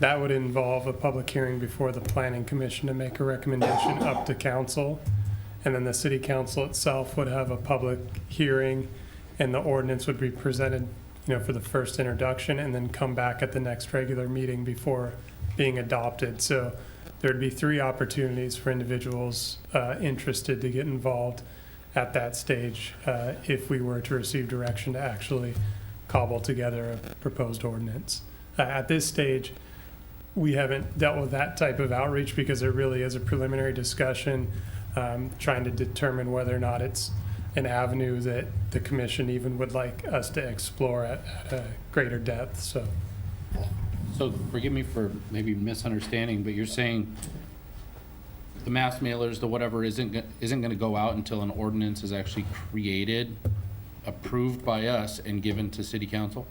that would involve a public hearing before the planning commission to make a recommendation up to council. And then the city council itself would have a public hearing, and the ordinance would be presented, for the first introduction, and then come back at the next regular meeting before being adopted. So there'd be 3 opportunities for individuals interested to get involved at that stage if we were to receive direction to actually cobble together a proposed ordinance. At this stage, we haven't dealt with that type of outreach because it really is a preliminary discussion, trying to determine whether or not it's an avenue that the commission even would like us to explore at a greater depth. So forgive me for maybe misunderstanding, but you're saying the mass mailers, the whatever, isn't going to go out until an ordinance is actually created, approved by us, and given to city council?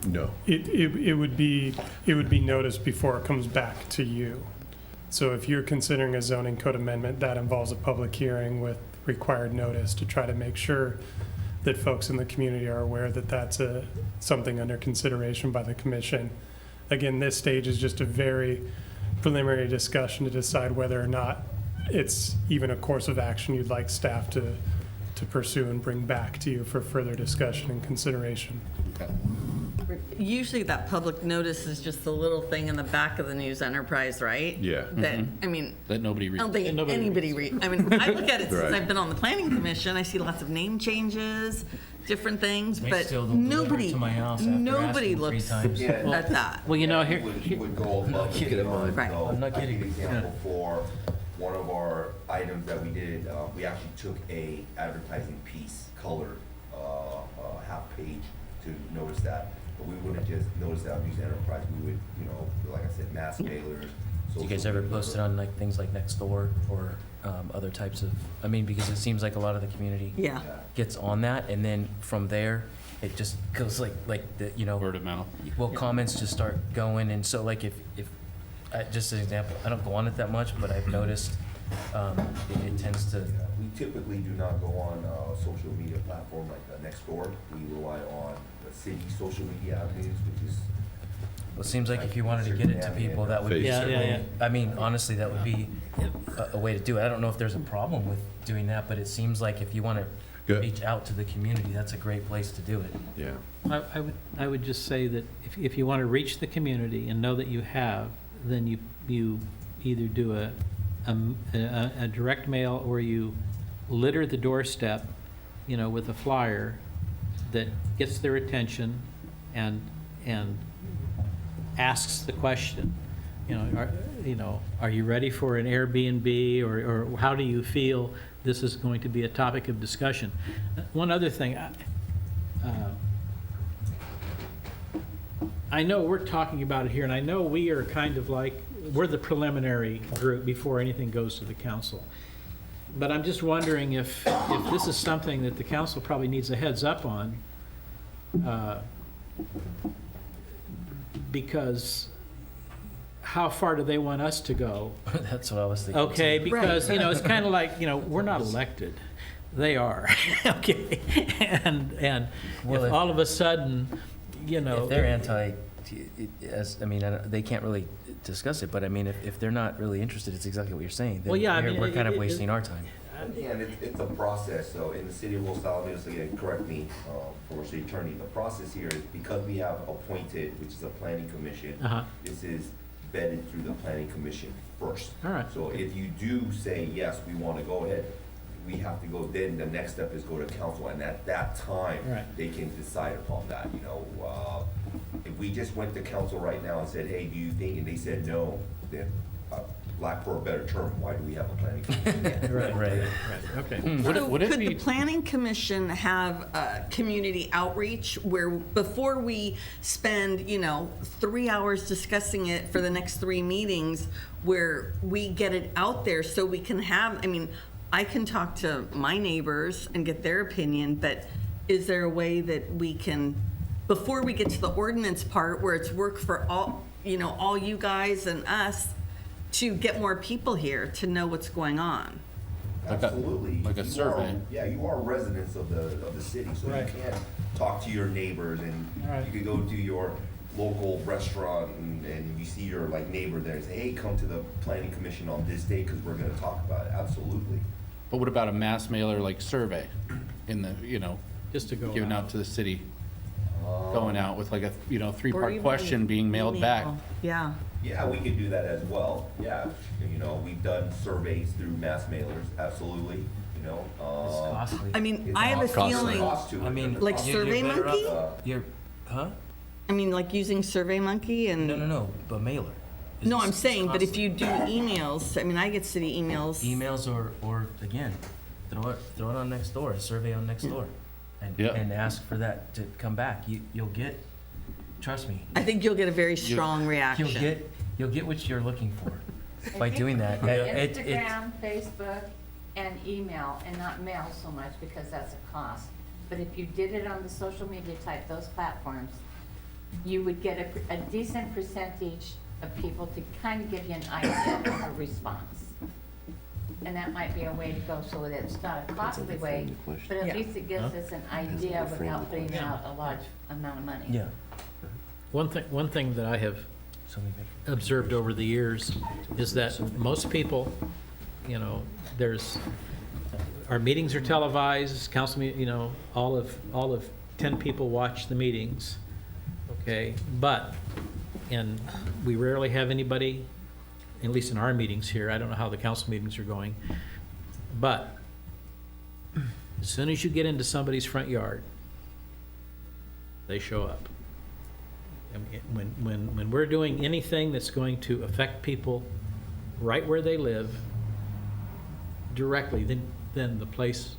No. it would be noticed before it comes back to you. So if you're considering a zoning code amendment, that involves a public hearing with required notice to try to make sure that folks in the community are aware that that's something under consideration by the commission. Again, this stage is just a very preliminary discussion to decide whether or not it's even a course of action you'd like staff to pursue and bring back to you for further discussion and consideration. Usually that public notice is just the little thing in the back of the news enterprise, right? Yeah. That, I mean, That nobody I reads. don't think anybody reads. I mean, I look at it since Right. I've been on the planning commission. I see lots of name changes, different things, They but still don't deliver it nobody, to my house after nobody asking 3 looks times. at that. Well, He would go above and Keep it in beyond. mind. Right. So, I'm not I'll give kidding. you an example for one of our items that we did, we actually took a advertising piece, colored, half page to notice that. But we wouldn't just notice that on News Enterprise, we would, you know, like I said, mass mailers. Do you guys ever post it on like things like Nextdoor or other types of, I mean, because it seems like a lot of the community Yeah. gets on that, and then from there, it just goes like the, you know. Word of mouth. Well, comments just start going, and so like if just an example, I don't go on it that much, but I've noticed it tends to. We typically do not go on a social media platform like Nextdoor. We rely on the city social media avenues, which is. Well, it seems like if you wanted to get it to people, that would be Yeah, certainly, yeah. I mean, honestly, that would be a way to do it. I don't know if there's a problem with doing that, but it seems like if you want to Good. reach out to the community, that's a great place to do it. Yeah. I would just say that if you want to reach the community and know that you have, then you either do a direct mail, or you litter the doorstep, you know, with a flyer that gets their attention and asks the question, are you ready for an Airbnb, or how do you feel this is going to be a topic of discussion? One other thing, I know we're talking about it here, and I know we are kind of like, we're the preliminary group before anything goes to the council. But I'm just wondering if this is something that the council probably needs a heads up on, because how far do they want us to go? That's what I was thinking. Okay, too. because, it's kind of like, we're not elected. They are, okay? And Well, if if- all of a sudden, If they're anti, they can't really discuss it, but I mean, if they're not really interested, it's exactly what you're saying. Then Well, yeah, I mean, we're kind of it- wasting our time. Again, it's a process, so in the city of Los Alamitos, again, correct me, former city attorney, the process here is because we have appointed, which is a planning commission, Uh-huh. this is vetted through the planning commission first. All right. So if you do say, yes, we want to go ahead, we have to go, then the next step is go to council, and at that time, Right. they can decide upon that, if we just went to council right now and said, hey, do you think, and they said no, then, lack for a better term, why do we have a planning commission? Right, okay. So Would it could be- the planning commission have community outreach where before we spend, 3 hours discussing it for the next 3 meetings, where we get it out there so we can have, I can talk to my neighbors and get their opinion, but is there a way that we can, before we get to the ordinance part where it's work for all you guys and us, to get more people here to know what's going on? Absolutely. like a You survey. Yeah, you are residents of the city, so you Right. can talk to your neighbors, and Right. you could go to your local restaurant and you see your neighbor there and say, hey, come to the planning commission on this day because we're gonna talk about it. Absolutely. But what about a mass mailer like survey in the, Just to go given out. out to the city, going out with like a, Or 3-part even question being mailed back? email. Yeah. Yeah, we could do that as well. Yeah, we've done surveys through mass mailers, absolutely, It's costly. It's I have a costly. feeling, Cost to it. I mean, Like you're Survey better Monkey? off- You're, huh? like using SurveyMonkey and. No, but mailer. No, I'm It's saying, but if costly. you do emails, I get city emails. Emails or again, throw it on Nextdoor, a survey on Nextdoor, Yeah. and ask for that to come back. You'll get, trust me, I think you'll get a very strong reaction. you'll get what you're looking for by doing that. Instagram, Facebook, and email, and not mail so much because that's a cost. But if you did it on the social media type, those platforms, you would get a decent percentage of people to kind of give you an idea of a response. And that might be a way to go so that it's not a costly way, but at Yeah. least it gives us an idea without putting out a large amount of money. Yeah. One thing that I have So we make- observed over the years is that most people, our meetings are televised, council meeting, all of 10 people watch the meetings, okay? And we rarely have anybody, at least in our meetings here, I don't know how the council meetings are going, but as soon as you get into somebody's front yard, they show up. I mean, when we're doing anything that's going to affect people right where they live, directly, then the place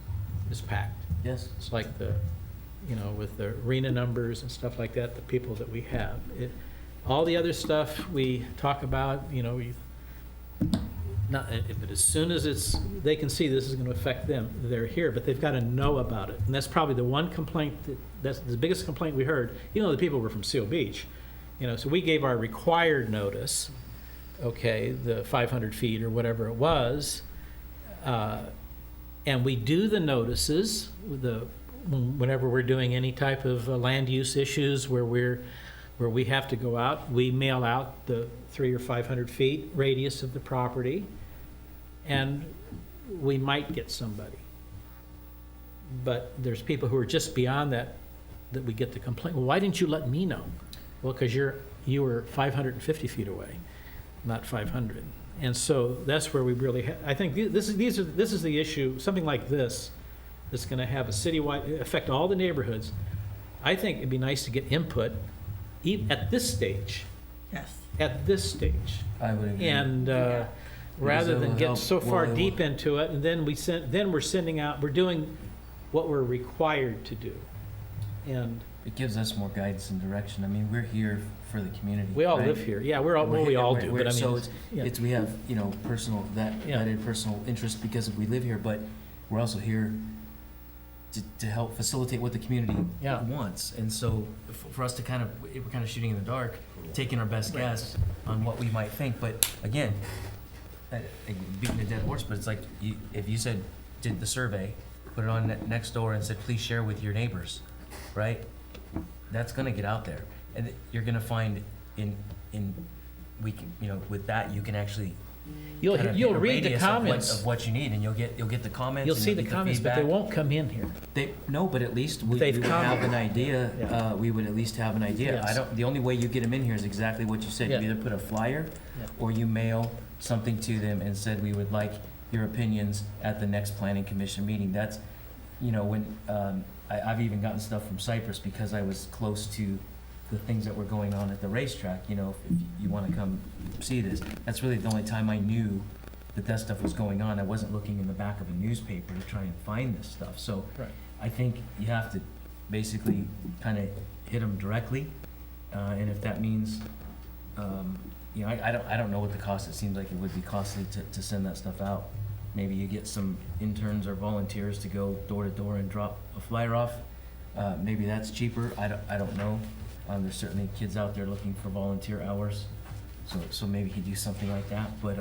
is packed. Yes. It's like the, with the arena numbers and stuff like that, the people that we have. All the other stuff we talk about, but as soon as they can see this is going to affect them, they're here, but they've got to know about it. And that's probably the one complaint, that's the biggest complaint we heard, even though the people were from Seal Beach. So we gave our required notice, okay, the 500 feet or whatever it was, and we do the notices, whenever we're doing any type of land use issues where we have to go out, we mail out the 300 or 500 feet radius of the property, and we might get somebody. But there's people who are just beyond that we get the complaint. Well, why didn't you let me know? Well, because you were 550 feet away, not 500. And so that's where we really, I think this is the issue, something like this, that's going to have a citywide, affect all the neighborhoods. I think it'd be nice to get input at this stage. Yes. At this stage. I would agree. And Yeah. rather Because it than will get help- so far well, it deep will- into it, and then we're doing what we're required to do. And It gives us more guidance and direction. I mean, we're here for the community. we all right? live here. Yeah, we all do, but I mean. So yeah. we have, personal, Yeah. that personal interest because we live here, but we're also here to help facilitate what the community Yeah. wants. And so for us to we're kind of shooting in the dark, taking our best guess on what we might think. But again, beating a dead horse, but it's like, if you did the survey, put it on next door and said, please share with your neighbors, right? That's gonna get out there. And you're gonna find with that, you can actually You'll kind of you'll hit a read the radius of comments. what you need, and you'll get the comments. You'll and see the get comments, but they feedback. won't come in here. No, but at least we They've would have commented. an idea, Yeah. we would at least have an idea. Yes. The only way you get them in here is exactly what you said. You Yeah. either put a flyer, Yeah. or you mail something to them and said, we would like your opinions at the next planning commission meeting. That's, when, I've even gotten stuff from Cyprus because I was close to the things that were going on at the racetrack, if you wanna come see this. That's really the only time I knew that stuff was going on. I wasn't looking in the back of a newspaper to try and find this stuff. So Right. I think you have to basically kind of hit them directly, and if that means, I don't know what the cost. It seems like it would be costly to send that stuff out. Maybe you get some interns or volunteers to go door to door and drop a flyer off. Maybe that's cheaper. I don't know. There's certainly kids out there looking for volunteer hours, so maybe he'd do something like that. But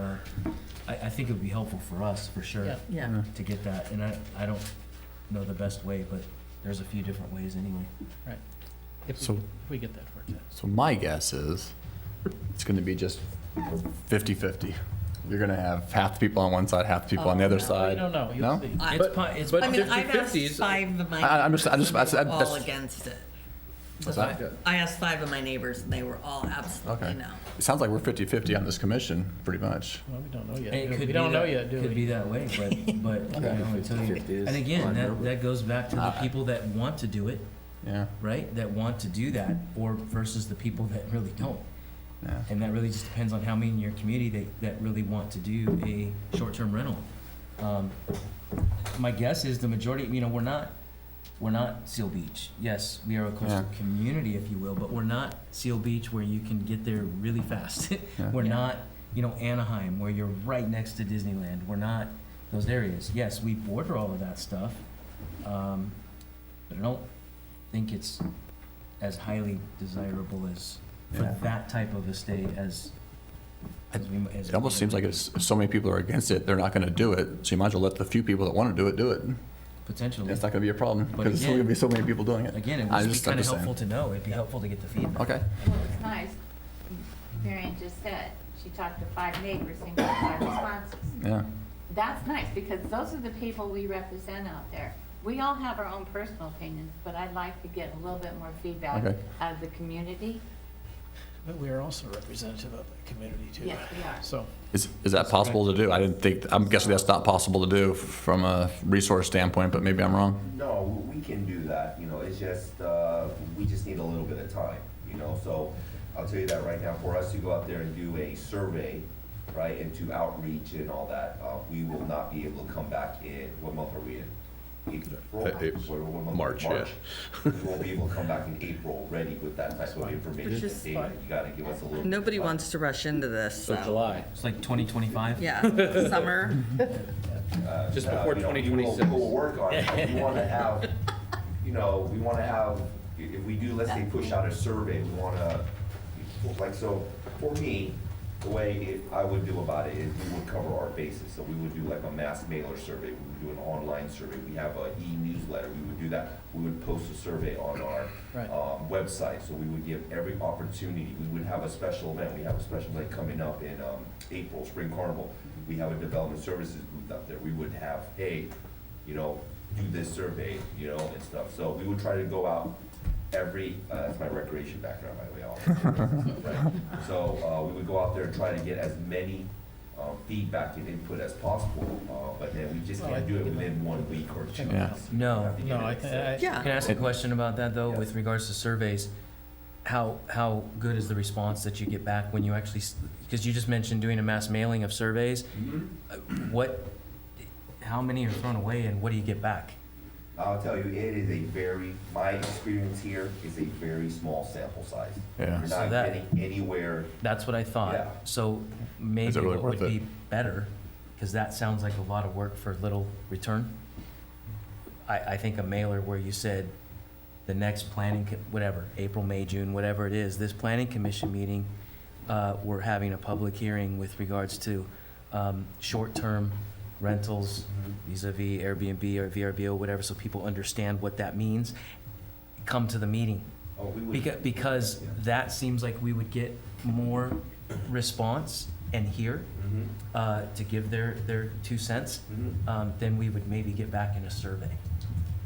I think it would be helpful for us, for sure. Yeah. Yeah. To get that, and I don't know the best way, but there's a few different ways anyway. Right. If So- we get that far. So my guess is it's going to be just 50-50. You're going to have half the people on one side, half the people on the other side. We don't know. You'll No? see. But I mean, I've asked 50-50s. 5 of my I'm neighbors, just- and they were all that's- against it. What's that? I asked 5 of my neighbors, and they were all absolutely Okay. no. It sounds like we're 50-50 on this commission, pretty much. Well, we don't know And yet. it could We don't be know that- yet, do we? Could be that way, but until you, 50 is and again, my number. that goes back to the people that want to do it, Yeah, right? That want to do that, or versus the people that really don't. yeah. And that really just depends on how many in your community that really want to do a short-term rental. My guess is the majority, we're not Seal Beach. Yes, we are a coastal Yeah. community, if you will, but we're not Seal Beach where you can get there really fast. Yeah. We're not, Anaheim, where you're right next to Disneyland. We're not those areas. Yes, we border all of that stuff, but I don't think it's as highly desirable as for Yeah. that type of a stay as we. It almost seems like if so many people are against it, they're not going to do it. So you might as well let the few people that want to do it. Potentially. It's not going to be a problem But because there's again- going to be so many people doing it. Again, it I'm would be just kind of saying. helpful to know. It'd be helpful to get the feedback. Okay. Well, it's nice, Marion just said, she talked to 5 neighbors and got 5 responses. Yeah. That's nice, because those are the people we represent out there. We all have our own personal opinions, but I'd like to get a little bit more feedback Okay. out of the community. But we are also representative of the community too. Yes, we are. So, Is that possible to do? I'm guessing that's not possible to do from a resource standpoint, but maybe I'm wrong. No, we can do that, it's just, we just need a little bit of time, so I'll tell you that right now, for us to go out there and do a survey, right, and to outreach and all that, we will not be able to come back in, what month are we in? April? What month? March, yeah. We won't be able to come back in April ready with that type of information Which and is data. fine. You gotta give us a little. Nobody bit of wants to rush into this, So so. July, It's like 2025? Yeah, summer. just before you know, 2026. We'll work on it. We wanna have, we wanna have, if we do, let's say, push out a survey, we wanna, like, so, for me, the way I would do about it is we would cover our bases. So we would do like a mass mailer survey, we would do an online survey, we have a e-newsletter, we would do that. We would post a survey on our website, so we would give every opportunity. We would have a special event, we have a special event coming up in April, Spring Carnival. We have a development services booth up there. We would have, hey, do this survey, and stuff. So we would try to go out that's my recreation background, by the way. Right? So we would go out there and try to get as many feedback and input as possible, but then we just can't do it within 1 week or 2 Yeah. weeks. No. No, I think, Yeah. Can I ask a question about that, though, with regards to surveys? How good is the response that you get back when you actually, because you just mentioned doing a mass mailing of surveys. How many are thrown away and what do you get back? I'll tell you, it is my experience here is a very small sample size. Yeah. You're So not that- getting anywhere. That's what I thought. Yeah. So maybe Is it really what would worth it? be better, because that sounds like a lot of work for little return. I think a mailer where you said the next planning, whatever, April, May, June, whatever it is, this planning commission meeting, we're having a public hearing with regards to short-term rentals vis-à-vis Airbnb or VRBO, whatever, so people understand what that means. Come to the meeting. Oh, we would. Because that seems like we would get more response and hear to give their 2 cents, then we would maybe get back in a survey.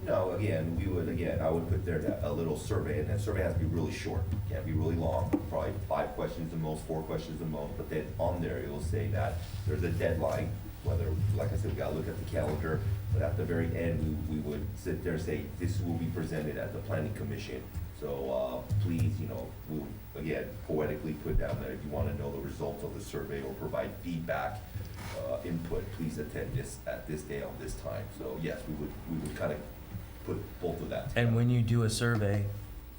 No, I would put there a little survey, and that survey has to be really short. Can't be really long, probably 5 questions the most, 4 questions the most, but then on there, it'll say that there's a deadline, whether, like I said, we gotta look at the calendar, but at the very end, we would sit there and say, this will be presented at the planning commission. So, please, we'll, again, poetically put down that if you wanna know the results of the survey or provide feedback, input, please attend this at this day on this time. So, yes, we would kind of put both of that together. And when you do a survey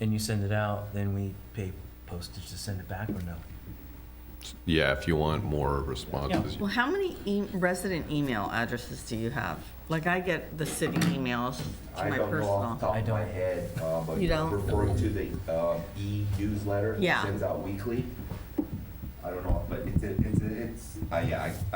and you send it out, then we pay postage to send it back or no? Yeah, if you want more responses. Well, how many resident email addresses do you have? Like, I get the city emails to I my don't know off the personal. top of my head, but You don't? referring to the e-newsletter that Yeah. sends out weekly, I don't know, but I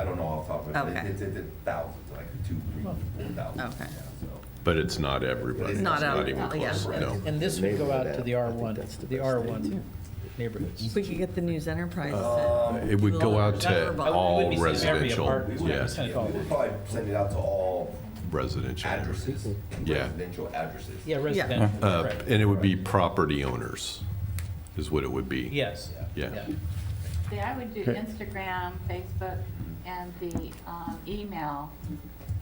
don't know off the top of my head. Okay. It's in the thousands, like 2, 3, 4,000. Okay. Yeah, so. But it's not everybody. It's not even everybody, yeah. close, no. and this would go out to the R1 neighborhoods. We could get the News Enterprise. It would go out to It wouldn't all be sent to every residential, apartment. We would- yeah, Send it yeah, we all. would probably send it out to all residential. addresses, Yeah. residential addresses. Yeah, residential, correct. And it would be property owners, is what it would be. Yes. Yeah. See, I would do Instagram, Facebook, and the email,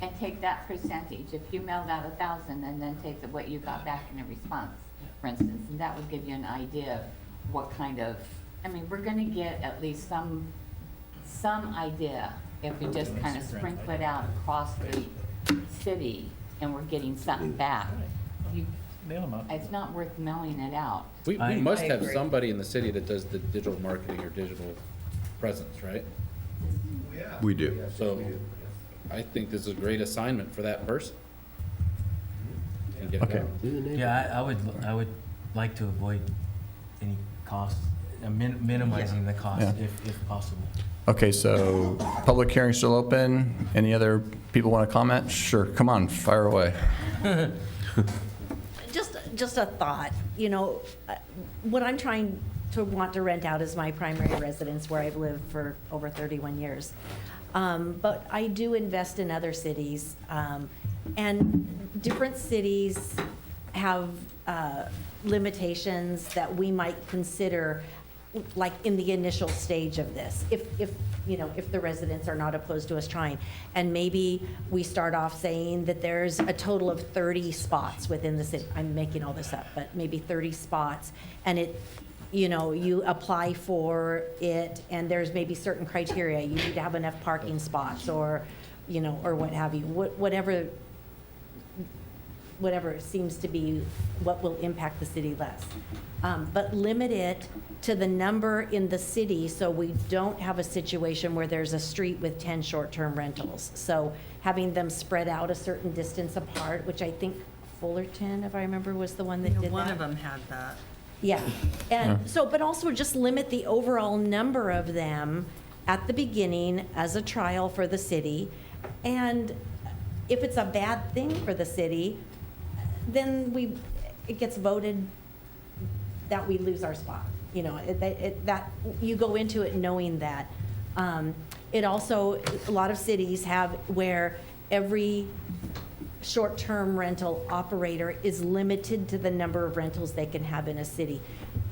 and take that percentage. If you mailed out 1,000, and then take what you got back in a response, for instance, and that would give you an idea of what kind of, we're gonna get at least some idea if we just kind of sprinkle it out across the city, and we're getting something back. Mail them out. It's not worth mailing it out. We I must have agree. somebody in the city that does the digital marketing or digital presence, right? We do. So I think this is a great assignment for that person. And get it Okay. out. Yeah, I would like to avoid any cost, minimizing the cost Yeah. if possible. Okay, so public hearing still open. Any other people want to comment? Sure, come on, fire away. Just a thought, what I'm trying to want to rent out is my primary residence where I've lived for over 31 years. But I do invest in other cities, and different cities have limitations that we might consider, like in the initial stage of this, if the residents are not opposed to us trying. And maybe we start off saying that there's a total of 30 spots within the city. I'm making all this up, but maybe 30 spots. And you apply for it and there's maybe certain criteria. You need to have enough parking spots or, or what have you, whatever seems to be what will impact the city less. But limit it to the number in the city so we don't have a situation where there's a street with 10 short-term rentals. So having them spread out a certain distance apart, which I think Fullerton, if I remember, was the one that did that. One of them had that. Yeah, and so, but also just limit the overall number of them at the beginning as a trial for the city. And if it's a bad thing for the city, then it gets voted that we lose our spot. That you go into it knowing that. It also, a lot of cities have where every short-term rental operator is limited to the number of rentals they can have in a city.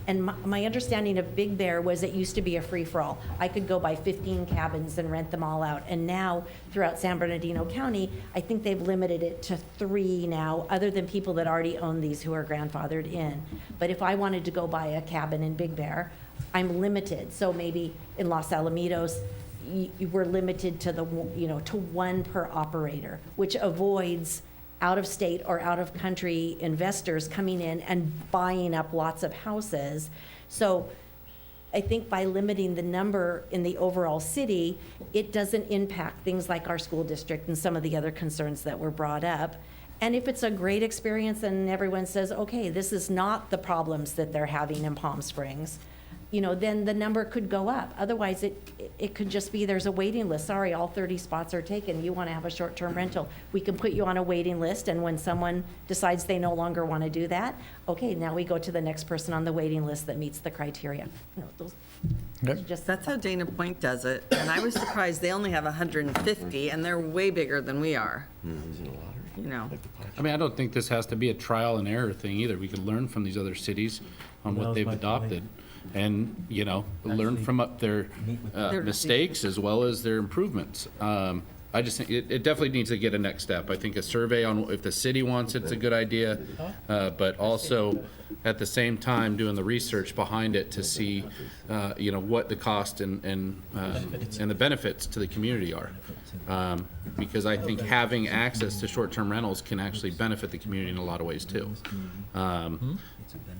And my understanding of Big Bear was it used to be a free-for-all. I could go buy 15 cabins and rent them all out. And now, throughout San Bernardino County, I think they've limited it to 3 now, other than people that already own these who are grandfathered in. But if I wanted to go buy a cabin in Big Bear, I'm limited. So maybe in Los Alamitos, you were limited to to 1 per operator, which avoids out-of-state or out-of-country investors coming in and buying up lots of houses. So I think by limiting the number in the overall city, it doesn't impact things like our school district and some of the other concerns that were brought up. And if it's a great experience and everyone says, okay, this is not the problems that they're having in Palm Springs, then the number could go up. Otherwise, it could just be there's a waiting list. Sorry, all 30 spots are taken. You want to have a short-term rental. We can put you on a waiting list, and when someone decides they no longer want to do that, okay, now we go to the next person on the waiting list that meets the criteria. That's how Dana Point does it, and I was surprised they only have 150, and they're way bigger than we are. I mean, I don't think this has to be a trial and error thing either. We could learn from these other cities on That what was they've my adopted. And, learn from their mistakes as well as their improvements. I just think it definitely needs to get a next step. I think a survey on if the city wants it's a good idea, but also at the same time doing the research behind it to see, what the cost and the benefits to the community are. Because I think having access to short-term rentals can actually benefit the community in a lot of ways too.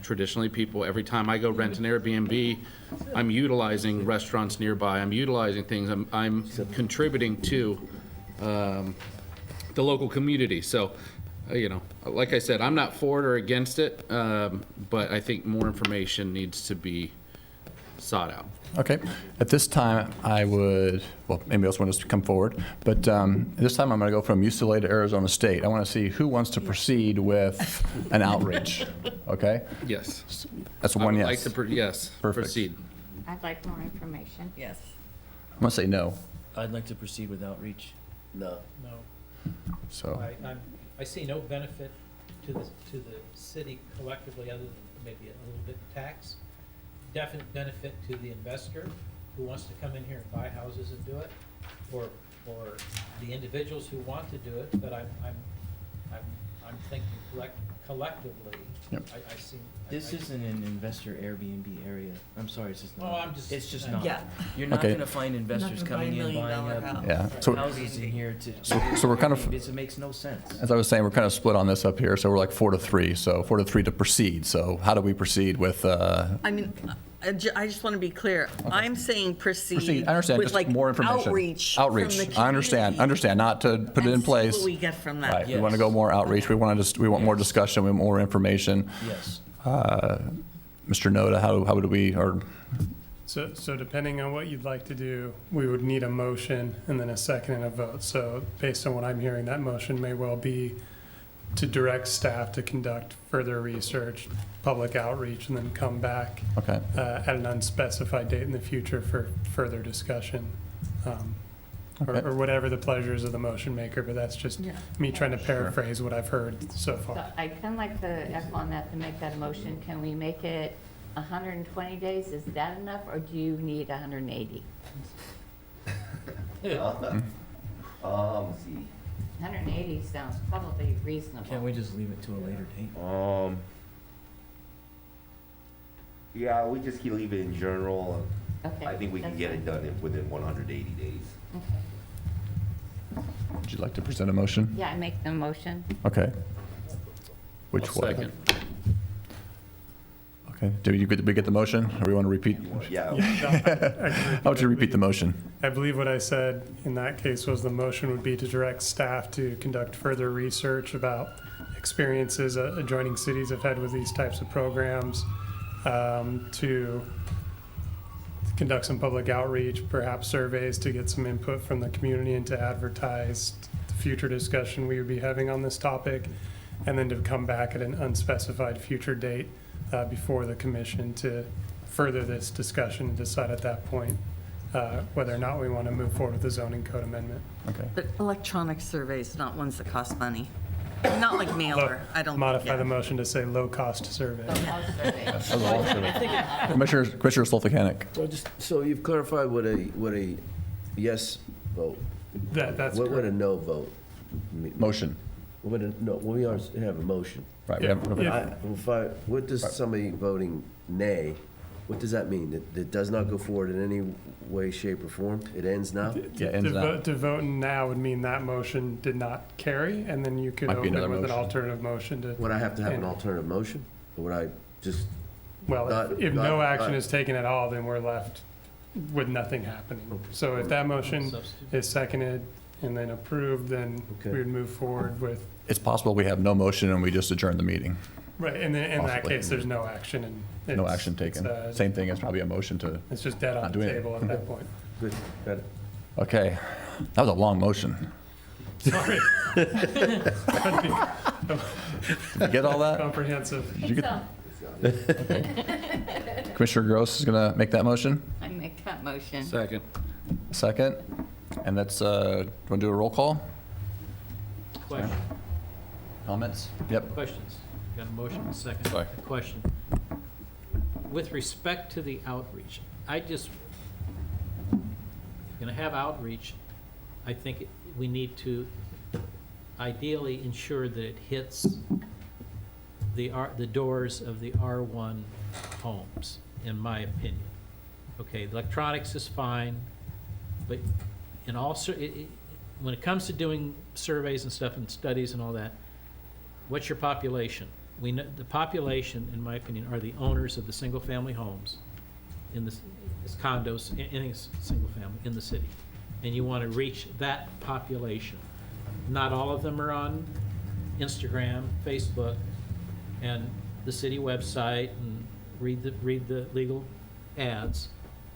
Traditionally, people, every time I go rent an Airbnb, I'm utilizing restaurants nearby, I'm utilizing things, I'm contributing to the local community. So, like I said, I'm not for it or against it, but I think more information needs to be sought out. Okay. At this time, I would, well, anybody else want us to come forward? But at this time, I'm going to go from UCLA to Arizona State. I want to see who wants to proceed with an outreach. Okay? Yes. That's I one would yes. like to, yes, Perfect. proceed. I'd like more information. Yes. I'm going to say no. I'd like to proceed with outreach. No. No, So, I see no benefit to the city collectively, other than maybe a little bit of tax. Definite benefit to the investor who wants to come in here and buy houses and do it, or the individuals who want to do it, but I'm thinking collectively. Yep. I see. This isn't an investor Airbnb area. I'm sorry, it's just not. Oh, I'm just- It's just not. Yeah. You're not Okay. gonna find investors gonna buy coming a in, buying $1 million up house. yeah. So, houses in here to. So we're kind of- It makes no sense. as I was saying, we're kind of split on this up here. So we're like 4-3. So 4-3 to proceed. So how do we proceed with, I mean, I just want to be clear. I'm saying proceed I understand, with just like more information. outreach. Outreach. From the I understand, community not to put it in and see place. what we get from that. Right, we Yes. want to go more outreach, we want more discussion, we want more information. Yes. Mr. Noda, how would we, or, So depending on what you'd like to do, we would need a motion and then a second and a vote. So based on what I'm hearing, that motion may well be to direct staff to conduct further research, public outreach, and then come back okay, at an unspecified date in the future for further discussion. Okay. Or whatever the pleasures of the motion maker, but that's just Yeah. me trying to paraphrase what I've heard so So far. I'd kind of like to echo on that, to make that a motion. Can we make it 120 days? Is that enough, or do you need 180? See. 180 sounds probably reasonable. Can't we just leave it to a later date? Yeah, we just keep leave it in general. Okay, I think we can that's get fine. it done within 180 days. Okay. Would you like to present a motion? Yeah, I make the motion. Okay. Which I'll way? second. Okay, did we get the motion, or we want to repeat? Yeah. How would you repeat the motion? I believe what I said in that case was the motion would be to direct staff to conduct further research about experiences adjoining cities have had with these types of programs, to conduct some public outreach, perhaps surveys to get some input from the community, and to advertise the future discussion we would be having on this topic, and then to come back at an unspecified future date before the commission to further this discussion and decide at that point whether or not we want to move forward with the zoning code amendment. Okay. But electronic surveys, not ones that cost money. Not like mailer, I don't. Modify yeah. the motion to say low-cost survey. Commissioner Soltikanik. So you've clarified what a yes vote, That's what would a correct. no vote mean? Motion. What would a, no, we already have a motion. Right. Yeah, We have, yeah. What does somebody voting nay, what does that mean? That does not go forward in any way, shape, or form? It ends now? Yeah, ends now. To vote now would mean that motion did not carry, and then you could Might be open another with an motion. alternative motion to. Would I have to have an and- alternative motion? Or would I just, Well, if not- no action not- is taken at all, then we're left with nothing happening. So if that motion is seconded and then approved, then Okay. we would move forward with, it's possible we have no motion and we just adjourn the meeting. right, and then in that Possibly. case, there's no action and. No it's- action taken. it's, Same thing as probably a motion to, It's just dead Not on the doing it. table at that point. good, got it. okay. That was a long motion. Sorry. Did you get all that? Comprehensive. Did you get? Commissioner Gross is going to make that motion? I make that motion. Second. Second. And that's, want to do a roll call? Question, Comments? Yep. questions. Got a motion, a second. Sorry. A question. With respect to the outreach, gonna have outreach, I think we need to ideally ensure that it hits the doors of the R1 homes, in my opinion. Okay, electronics is fine, but in all, when it comes to doing surveys and stuff and studies and all that, what's your population? We know, the population, in my opinion, are the owners of the single-family homes in this, it's condos, anything is single-family in the city. And you want to reach that population. Not all of them are on Instagram, Facebook, and the city website, and read the legal ads,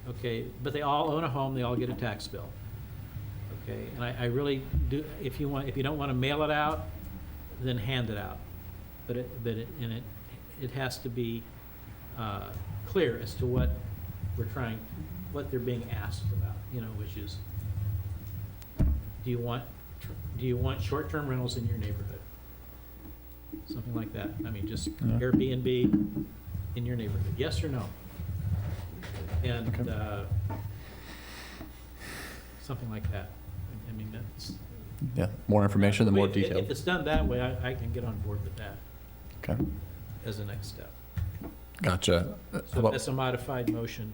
okay? But they all own a home, they all get a tax bill, okay? And I really do, if you don't want to mail it out, then hand it out. But it has to be clear as to what what they're being asked about, which is, do you want short-term rentals in your neighborhood? Something like that. I mean, just Yeah. Airbnb in your neighborhood, yes or no? And, something like that. I mean, that's. Yeah, more information, the more If detail. it's done that way, I can get on board with that Okay, as a next step. gotcha. So if that's a modified motion,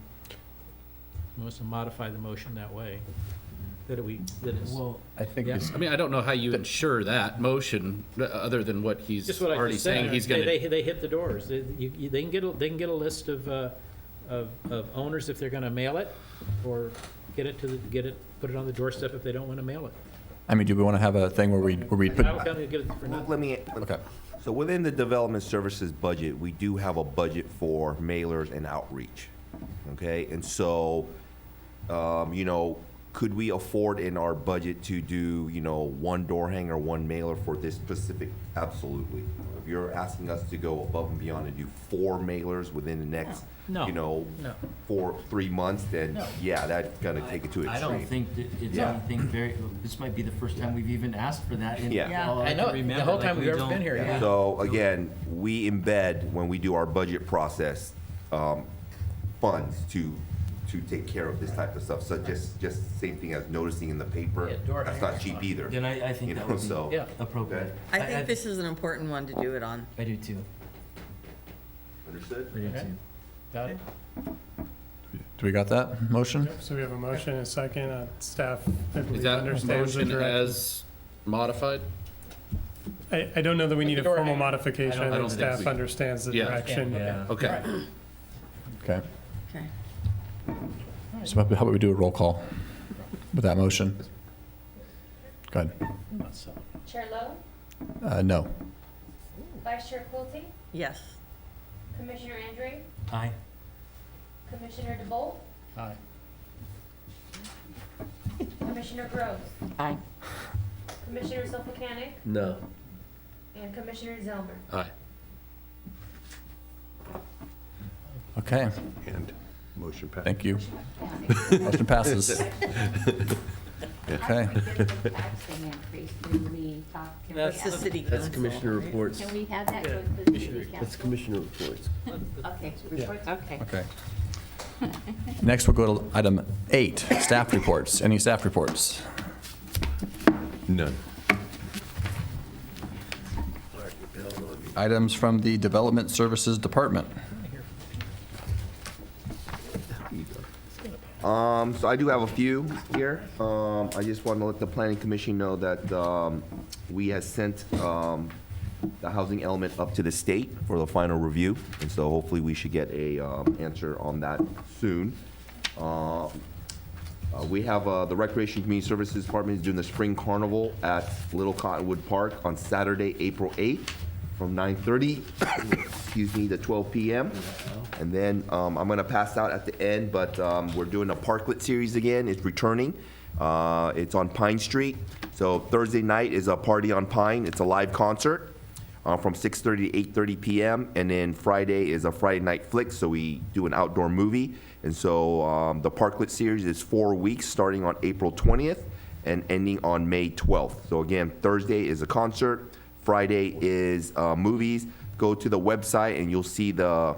we want to modify the motion that way, that is. Well, I think Yeah. it's- I mean, I don't know how you ensure that motion, other than what he's Just what I already just said, saying he's gonna. they hit the doors. They can get a list of owners if they're gonna mail it, or put it on the doorstep if they don't want to mail it. I mean, do we want to have a thing where we put, I would kind of get it for Well, nothing. let me, okay, so within the development services budget, we do have a budget for mailers and outreach. Okay, and so, could we afford in our budget to do, one door hanger, one mailer for this specific? Absolutely. If you're asking us to go above and beyond and do 4 mailers within the next, No. No. 3 months, then No. yeah, that's gonna take it to I extreme. don't think that it's Yeah. anything very, this might be the first time we've even asked for that in Yeah. all I I know, can the remember. whole Like, time we we've ever don't- been here, yeah. So again, we embed, when we do our budget process, funds to take care of this type of stuff. So just same thing as noticing in the paper. Yeah, door That's not cheap either. Then I think You that know, would so- be Yeah. appropriate. I think this is an important one to do it on. I do too. Understood? I do Okay. too. Got it? Do we got that motion? Yep, so we have a motion and a second. Staff, I Is believe, that understands the motion direction. as modified? I don't know that we need a formal modification. I I don't think think staff we- understands the Yeah. direction. Okay. Okay. Okay. So how about we do a roll call with that motion? Go ahead. Chair Lowe, No. Vice Chair Quilty, Yes. Commissioner Andre, Aye. Commissioner DeBolt, Aye. Commissioner Groves, Aye. Commissioner Sopacanic, No. and Commissioner Zelmer. Aye. Okay, And motion passed. thank you. Motion passes. Okay. Taxing increase, do we talk? can we That's the have- city That's council. commissioner reports. Can we have that go to the city That's council? commissioner reports. Okay, reports, okay. Okay. Next, we'll go to item 8, staff reports. Any staff reports? None. Items from the Development Services Department. So I do have a few here. I just want to let the planning commission know that we have sent the housing element up to the state for the final review, and so hopefully we should get a answer on that soon. We have the Recreation Community Services Department is doing the Spring Carnival at Little Cottonwood Park on Saturday, April 8th, from 9:30, excuse me, to 12 p.m. And then I'm going to pass out at the end, but we're doing a Parklet series again. It's returning. It's on Pine Street. So Thursday night is a Party on Pine. It's a live concert from 6:30 to 8:30 p.m. And then Friday is a Friday night flick, so we do an outdoor movie. And so the Parklet series is 4 weeks, starting on April 20th and ending on May 12th. So again, Thursday is a concert. Friday is movies. Go to the website and you'll see the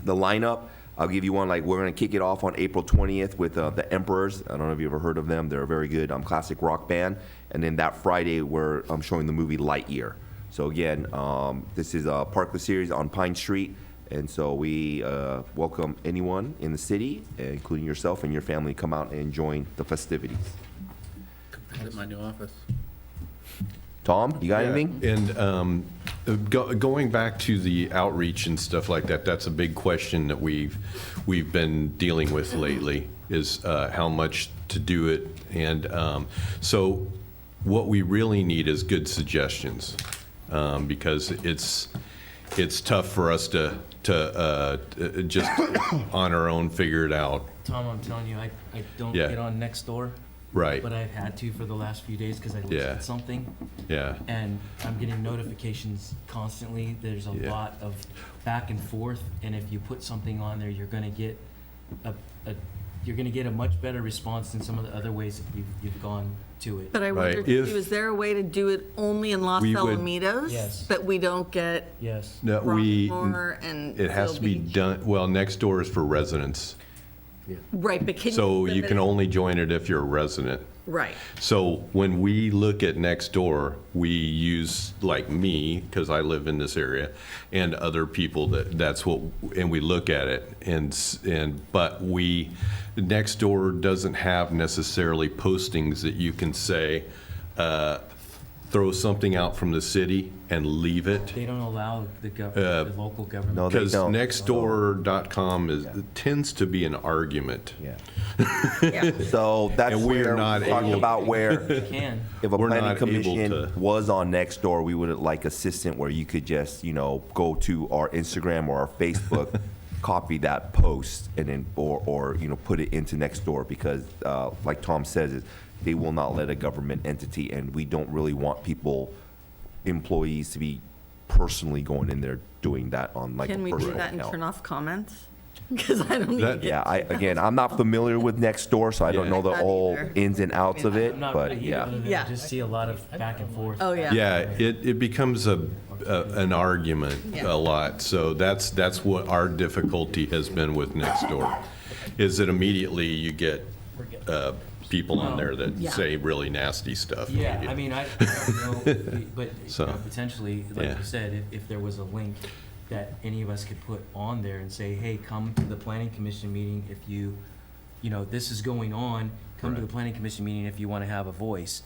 lineup. I'll give you one, like we're gonna kick it off on April 20th with the Emperors. I don't know if you ever heard of them. They're a very good classic rock band. And then that Friday, I'm showing the movie Lightyear. So again, this is a Parklet series on Pine Street. And so we welcome anyone in the city, including yourself and your family, come out and join the festivities. At my new office. Tom, you got Yeah, anything? And going back to the outreach and stuff like that, that's a big question that we've been dealing with lately, is how much to do it. And so what we really need is good suggestions, because it's tough for us to just on our own figure it out. Tom, I'm telling you, I don't Yeah. get on Nextdoor. Right. But I've had to for the last few days because I looked Yeah. at something. Yeah. And I'm getting notifications constantly. There's a Yeah. lot of back and forth, and if you put something on there, you're gonna get a much better response than some of the other ways that you've gone to it. But I Right. wonder, If- is there a way to do it only in Los We would- Alamitos? Yes. That we don't get Yes. No, we, Rockmore and it has Seal to be Beach? done, well, next door is for residents. Right, but can you? So you limit can it? only join it if you're a resident. Right. So when we look at Nextdoor, we use, like me, because I live in this area, and other people that's what, and we look at it, but Nextdoor doesn't have necessarily postings that you can say, throw something out from the city and leave it. They don't allow the local government. No, they Because don't. Nextdoor.com tends to be an argument. Yeah. So that's And we are where not we're talking able- about where You can. if a We're planning not able commission to- was on Nextdoor, we would like assistant where you could just, go to our Instagram or our Facebook, copy that post and then, or put it into Nextdoor because, like Tom says, they will not let a government entity, and we don't really want employees to be personally going in there doing that on like a Can we do personal that and account. turn off comments? Because I don't That- need it. Yeah, I'm not familiar with Nextdoor, so I don't Yeah. know the Not whole either. ins and outs of it, I'm not but really yeah. either. Yeah. I just see a lot of back and forth. Oh, yeah. Yeah, it becomes an argument Yeah. a lot. So that's what our difficulty has been with Nextdoor, is that immediately you get people on there that Yeah. say really nasty stuff. Yeah, I mean, I don't know, but So, potentially, like yeah. you said, if there was a link that any of us could put on there and say, hey, come to the planning commission meeting if you know, this is going on, come to the planning commission meeting if you want to have a voice,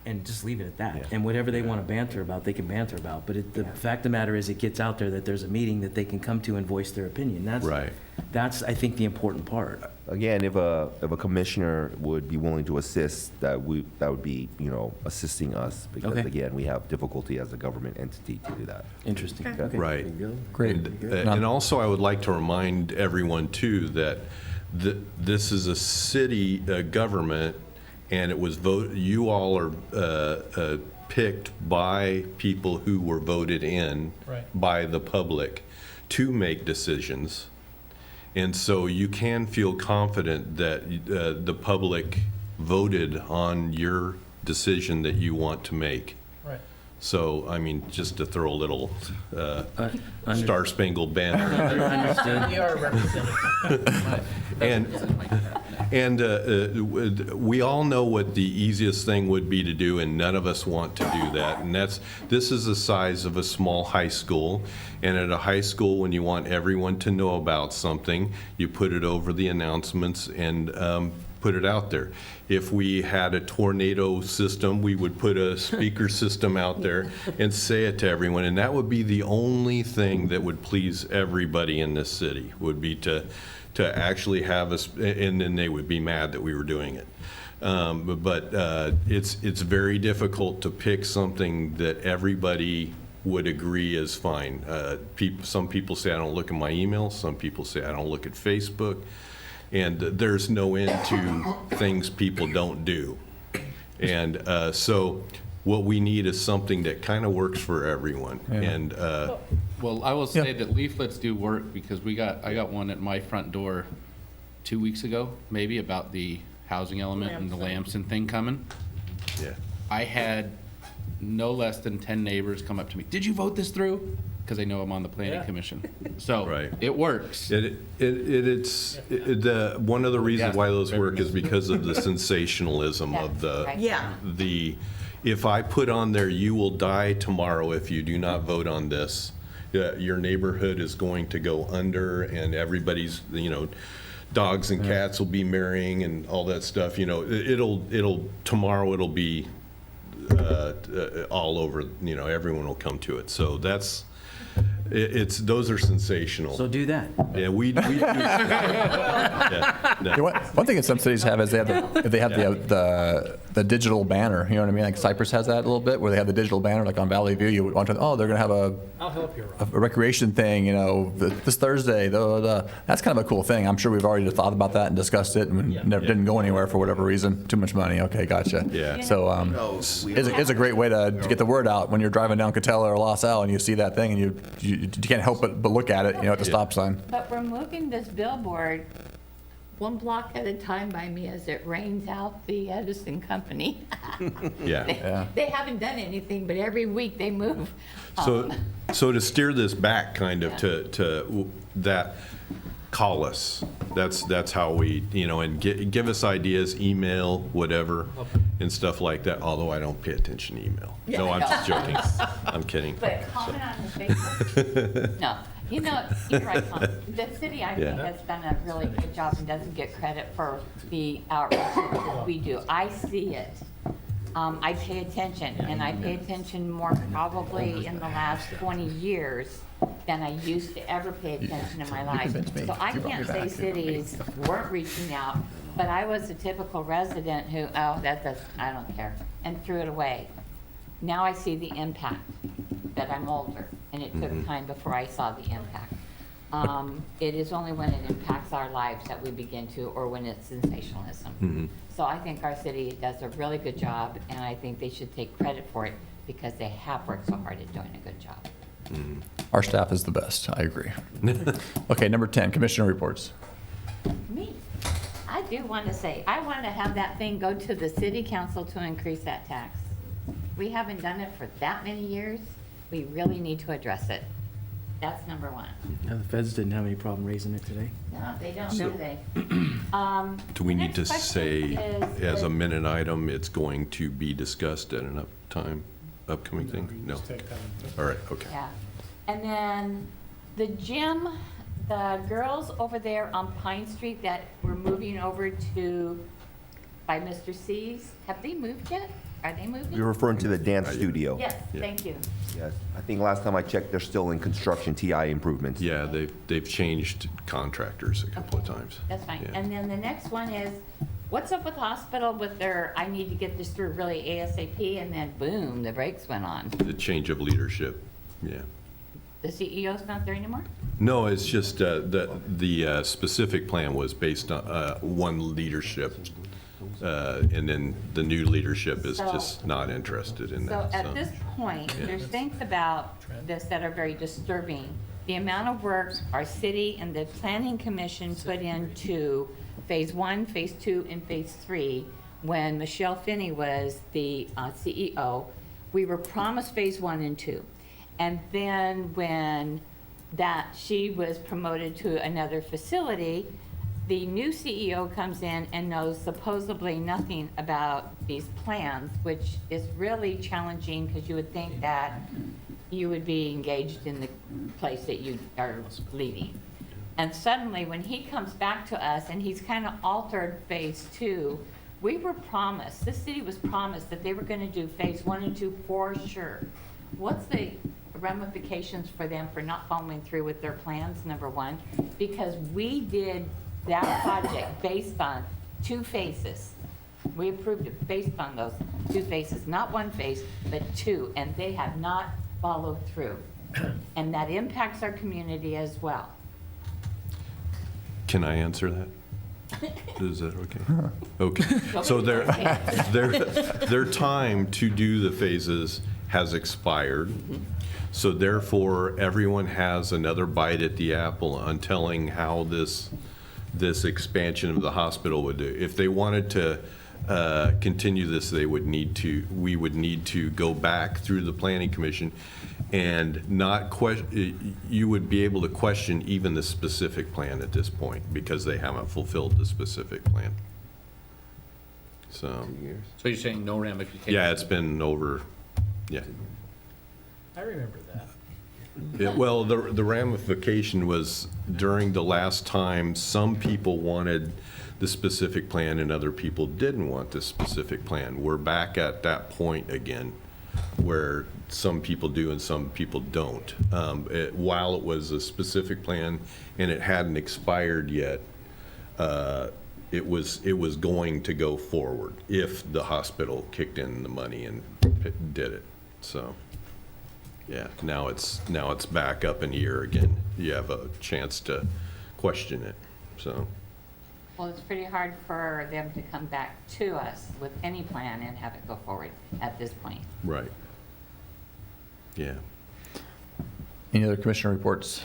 and just leave it at that. Yeah. And whatever they want to banter about, they can banter about. But the fact of the matter is, it gets out there that there's a meeting that they can come to and voice their opinion. Right. That's, I think, the important part. Again, if a commissioner would be willing to assist, that would be, you know, assisting us, because Okay. again, we have difficulty as a government entity to do that. Interesting. Okay. Right. Great. And also, I would like to remind everyone too that this is a city government, and it was you all are picked by people who were voted in by the public to make decisions. And so you can feel confident that the public voted on your decision that you want to make. Right. So, I mean, just to throw a little Star Spangled Banner. Understood. We are represented. And we all know what the easiest thing would be to do, and none of us want to do that. And this is the size of a small high school. And at a high school, when you want everyone to know about something, you put it over the announcements and put it out there. If we had a tornado system, we would put a speaker system out there and say it to everyone. And that would be the only thing that would please everybody in this city, would be to actually have us, and then they would be mad that we were doing it. But it's very difficult to pick something that everybody would agree is fine. Some people say I don't look at my email. Some people say I don't look at Facebook. And there's no end to things people don't do. And so what we need is something that kind of works for everyone. Yeah. And Well, I will say that leaflets do work, because I got one at my front door 2 weeks ago, maybe, about the housing element and the Lamson thing coming. yeah. I had no less than 10 neighbors come up to me, did you vote this through? Because they know I'm on the planning commission. So Right. it works. It's one of the reasons why those work is because of the sensationalism of Yeah. if I put on there, you will die tomorrow if you do not vote on this, your neighborhood is going to go under, and everybody's, dogs and cats will be marrying and all that stuff, tomorrow it'll be all over, everyone will come to it. So those are sensational. So do that. Yeah, we do. Yeah, no. You know what? One thing that some cities have is they have the digital banner. You know what I mean? Like Cyprus has that a little bit, where they have the digital banner, like on Valley View. You want to, they're going to have I'll help you, a Rob. recreation thing, this Thursday. That's kind of a cool thing. I'm sure we've already thought about that and discussed it, and never didn't go anywhere for whatever reason. Too much money. Okay, gotcha. Yeah. So it's a great way to get the word out when you're driving down Catella or La Salle and you see that thing, and you can't help but look at it, at the stop sign. But we're moving this billboard one block at a time by me as it rains out the Edison Company. Yeah. They haven't done anything, but every week they move. So to steer this back kind of to that, call us. That's how we, and give us ideas, email, whatever, and stuff like that. Although I don't pay attention to email. No, I'm just joking. I'm kidding. But comment on the Facebook. No, you're right, Tom. The city, I think, has done a really good job and doesn't get credit for the outreach that we do. I see it. I pay attention, and I pay attention more probably in the last 20 years than I used to ever pay attention in my life. convinced me. So I You brought can't me say back. cities weren't reaching out, but I was a typical resident who, I don't care, and threw it away. Now I see the impact, that I'm older, and it took time before I saw the impact. It is only when it impacts our lives that we begin to, or when it's sensationalism. So I think our city does a really good job, and I think they should take credit for it, because they have worked so hard at doing a good job. Our staff is the best. I agree. Okay, number 10, commissioner reports. Me, I do want to say, I want to have that thing go to the city council to increase that tax. We haven't done it for that many years. We really need to address it. That's number one. The feds didn't have any problem raising it today. No, they don't, So- do they? Do we The need to next say, question is as a the- minute item, it's going to be discussed at an upcoming thing? No. Just take that. All right, okay. Yeah. And then The gym, the girls over there on Pine Street that were moving over to, by Mr. C's, have they moved yet? Are they moving? You're referring to the dance studio? Yes, thank you. Yes. I think last time I checked, they're still in construction, TI improvements. Yeah, they've changed contractors a couple of times. That's fine. Yeah. And then the next one is, what's up with the hospital with their, I need to get this through really ASAP, and then boom, the brakes went on. The change of leadership, yeah. The CEO's not there anymore? No, it's just the specific plan was based on one leadership, and then the new leadership is just not interested in So that. at this point, Yeah. there's things about this that are very disturbing. The amount of work our city and the planning commission put into phase 1, phase 2, and phase 3, when Michelle Finney was the CEO, we were promised phase 1 and 2. And then when she was promoted to another facility, the new CEO comes in and knows supposedly nothing about these plans, which is really challenging because you would think that you would be engaged in the place that you are leading. And suddenly, when he comes back to us and he's kind of altered phase 2, we were promised, this city was promised that they were going to do phase 1 and 2 for sure. What's the ramifications for them for not following through with their plans, number one? Because we did that project based on 2 phases. We approved it based on those 2 phases, not 1 phase, but 2, and they have not followed through. And that impacts our community as well. Can I answer that? Is that okay? Okay. So their time to do the phases has expired. So therefore, everyone has another bite at the apple on telling how this expansion of the hospital would do. If they wanted to continue this, we would need to go back through the planning commission and you would be able to question even the specific plan at this point because they haven't fulfilled the specific plan. So, So you're saying no ramifications? yeah, it's been over, yeah. I remember that. Well, the ramification was during the last time, some people wanted the specific plan and other people didn't want the specific plan. We're back at that point again where some people do and some people don't. While it was a specific plan and it hadn't expired yet, it was going to go forward if the hospital kicked in the money and did it. So, yeah, now it's back up in the air again. You have a chance to question it. So, Well, it's pretty hard for them to come back to us with any plan and have it go forward at this point. right. Yeah. Any other commissioner reports?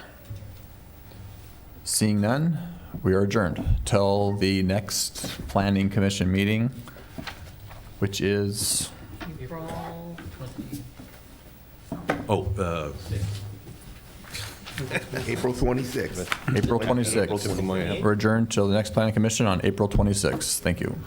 Seeing none, we are adjourned till the next planning commission meeting, which is April 20. April 26th. April April 26th. 26th. We're adjourned till the next planning commission on April 26th. Thank you.